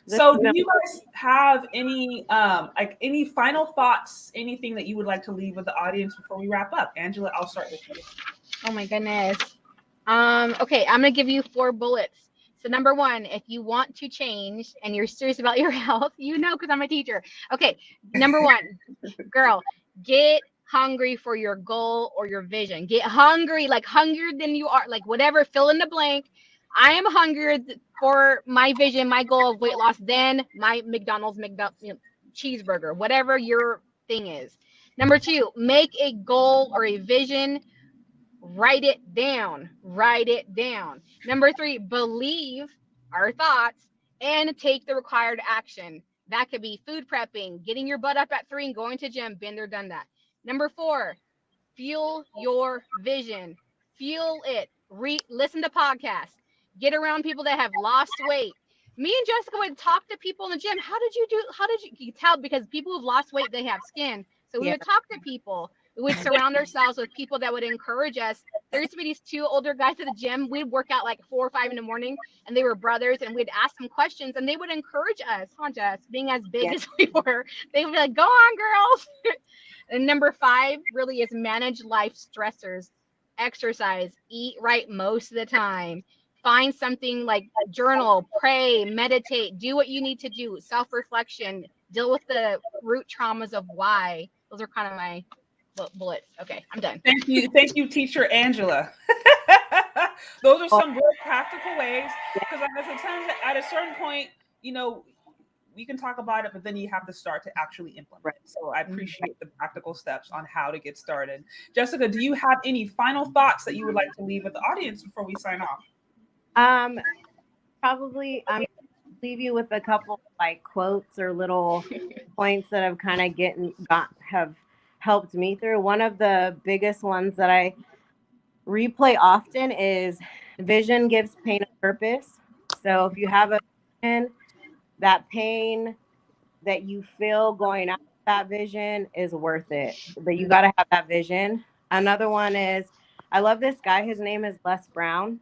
So do you guys have any any final thoughts, anything that you would like to leave with the audience before we wrap up? Angela, I'll start with you. Oh my goodness. Okay, I'm gonna give you 4 bullets. So number 1, if you want to change and you're serious about your health, because I'm a teacher. Okay, number 1, girl, get hungry for your goal or your vision. Get hungry, like hungrier than you are, like whatever, fill in the blank. I am hungrier for my vision, my goal of weight loss than my McDonald's cheeseburger, whatever your thing is. Number 2, make a goal or a vision. Write it down. Number 3, believe our thoughts and take the required action. That could be food prepping, getting your butt up at 3 and going to gym. Been there, done that. Number 4, fuel your vision. Fuel it. Listen to podcasts. Get around people that have lost weight. Me and Jessica would talk to people in the gym. How did you tell? Because people who've lost weight, they have skin. So we would talk to people. We would surround ourselves with people that would encourage us. There used to be these 2 older guys at the gym. We'd work out like 4 or 5 in the morning, and they were brothers, and we'd ask them questions, and they would encourage us. Huh, Jess? Being as big as we were, they would be like, go on, girls. And number 5 really is manage life stressors. Exercise, eat right most of the time. Find something like journal, pray, meditate, do what you need to do, self-reflection, deal with the root traumas of why. Those are kind of my bullets. Okay, I'm done. Thank you, teacher Angela. Those are some real practical ways, because at a certain point, we can talk about it, but then you have to start to actually implement. So I appreciate the practical steps on how to get started. Jessica, do you have any final thoughts that you would like to leave with the audience before we sign off? Probably I'm leave you with a couple like quotes or little points that have kind of have helped me through. One of the biggest ones that I replay often is vision gives pain a purpose. So if you have a vision, that pain that you feel going after that vision is worth it. But you got to have that vision. Another one is, I love this guy. His name is Les Brown.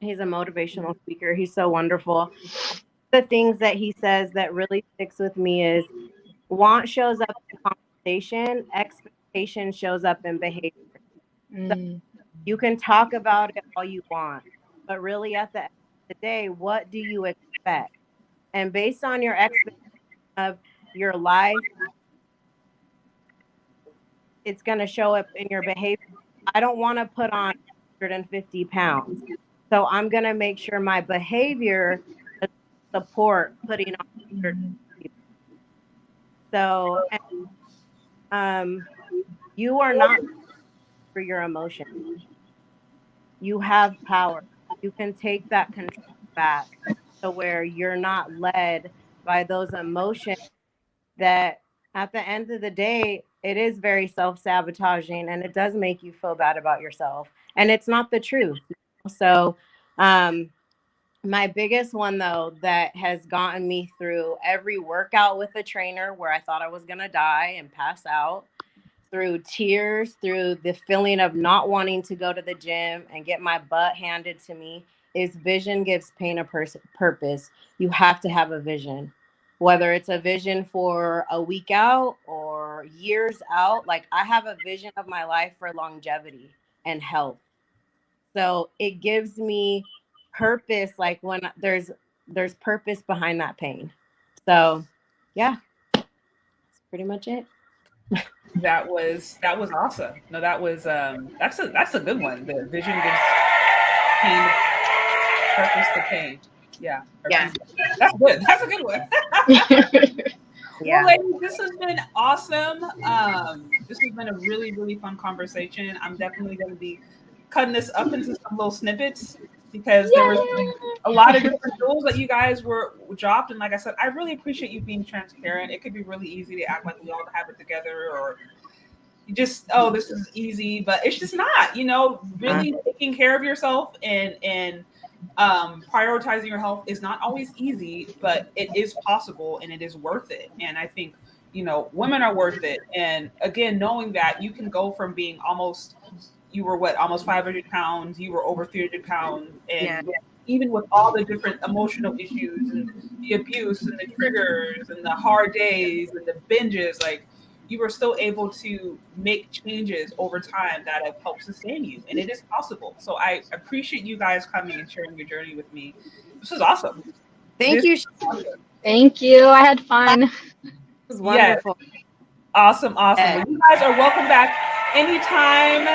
He's a motivational speaker. He's so wonderful. The things that he says that really sticks with me is want shows up in conversation, expectation shows up in behavior. So you can talk about it all you want, but really at the end of the day, what do you expect? And based on your expectation of your life, it's going to show up in your behavior. I don't want to put on 150 pounds. So I'm going to make sure my behavior support putting on 150 pounds. So you are not for your emotions. You have power. You can take that control back to where you're not led by those emotions that at the end of the day, it is very self-sabotaging and it does make you feel bad about yourself. And it's not the truth. So my biggest one, though, that has gotten me through every workout with a trainer where I thought I was going to die and pass out, through tears, through the feeling of not wanting to go to the gym and get my butt handed to me, is vision gives pain a purpose. You have to have a vision, whether it's a vision for a week out or years out. Like I have a vision of my life for longevity and health. So it gives me purpose, like when there's purpose behind that pain. So yeah, that's pretty much it. That was awesome. No, that's a good one. The vision gives pain purpose to pain. Yeah. Yeah. That's good. That's a good one. Yeah. Well, ladies, this has been awesome. This has been a really, really fun conversation. I'm definitely going to be cutting this up into some little snippets because there was a lot of different rules that you guys were dropped. And like I said, I really appreciate you being transparent. It could be really easy to act like we all have it together or just, oh, this is easy, but it's just not, really taking care of yourself and prioritizing your health is not always easy, but it is possible and it is worth it. And I think, women are worth it. And again, knowing that you can go from being almost 500 pounds, you were over 300 pounds. And even with all the different emotional issues and the abuse and the triggers and the hard days and the binges, like you were still able to make changes over time that have helped sustain you. And it is possible. So I appreciate you guys coming and sharing your journey with me. This is awesome. Thank you. Thank you. I had fun. It was wonderful. Yes. Awesome. Well, you guys are welcome back anytime.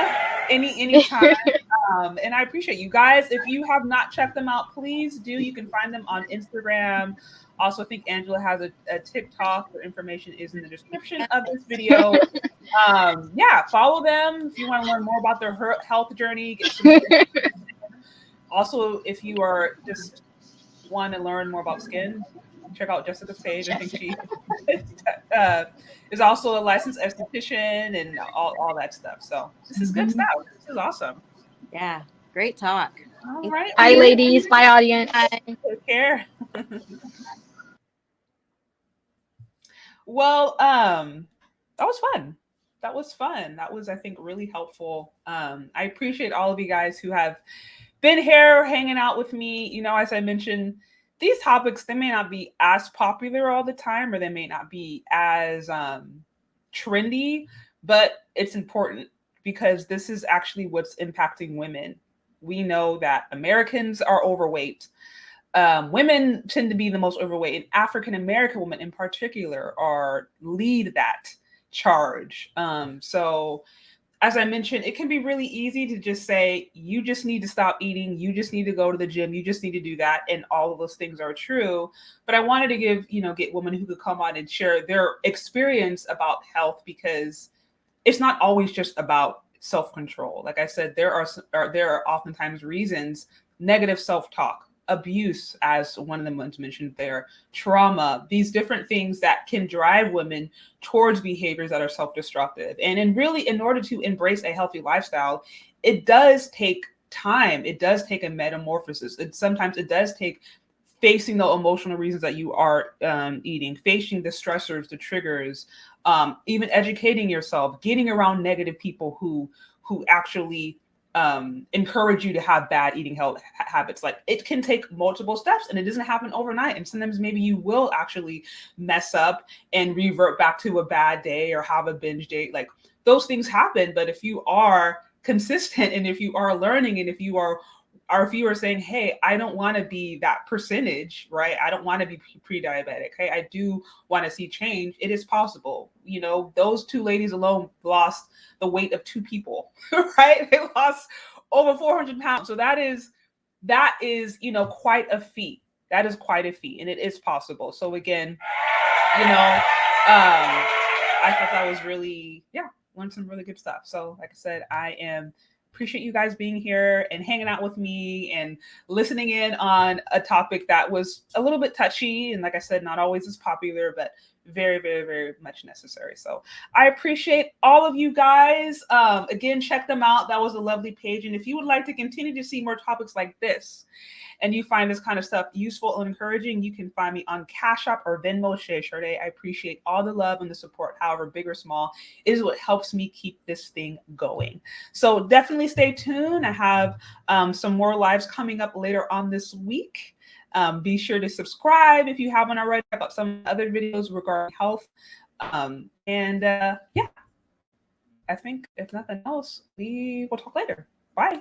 And I appreciate you guys. If you have not checked them out, please do. You can find them on Instagram. Also, I think Angela has a TikTok. Their information is in the description of this video. Follow them if you want to learn more about their health journey. Get some also, if you are just want to learn more about skin, check out Jessica's page. I think she is also a licensed esthetician and all that stuff. So this is good stuff. This is awesome. Yeah, great talk. All right. Bye, ladies. Bye, audience. Bye. Take care. Well, that was fun. That was, I think, really helpful. I appreciate all of you guys who have been here hanging out with me. As I mentioned, these topics, they may not be as popular all the time, or they may not be as trendy, but it's important because this is actually what's impacting women. We know that Americans are overweight. Women tend to be the most overweight, and African-American women in particular lead that charge. So as I mentioned, it can be really easy to just say, you just need to stop eating. You just need to go to the gym. You just need to do that. And all of those things are true. But I wanted to get women who could come on and share their experience about health, because it's not always just about self-control. Like I said, there are oftentimes reasons: negative self-talk, abuse, as one of the ones mentioned there, trauma, these different things that can drive women towards behaviors that are self-destructive. And really, in order to embrace a healthy lifestyle, it does take time. It does take a metamorphosis. Sometimes it does take facing the emotional reasons that you are eating, facing the stressors, the triggers, even educating yourself, getting around negative people who actually encourage you to have bad eating habits. Like, it can take multiple steps, and it doesn't happen overnight. And sometimes maybe you will actually mess up and revert back to a bad day or have a binge day. Like, those things happen. But if you are consistent, and if you are learning, and if you are saying, hey, I don't want to be that percentage, right? I don't want to be pre-diabetic. Hey, I do want to see change. It is possible. Those two ladies alone lost the weight of two people, right? They lost over 400 pounds. So that is, quite a feat. That is quite a feat, and it is possible. So again, I thought that was really, learned some really good stuff. So like I said, appreciate you guys being here and hanging out with me and listening in on a topic that was a little bit touchy. And like I said, not always as popular, but very, very, very much necessary. So I appreciate all of you guys. Again, check them out. That was a lovely page. And if you would like to continue to see more topics like this, and you find this kind of stuff useful and encouraging, you can find me on Cash App or Venmo, Shay Sharday. I appreciate all the love and the support, however big or small. It is what helps me keep this thing going. So definitely stay tuned. I have some more lives coming up later on this week. Be sure to subscribe if you haven't already. I've got some other videos regarding health. I think if nothing else, we will talk later. Bye.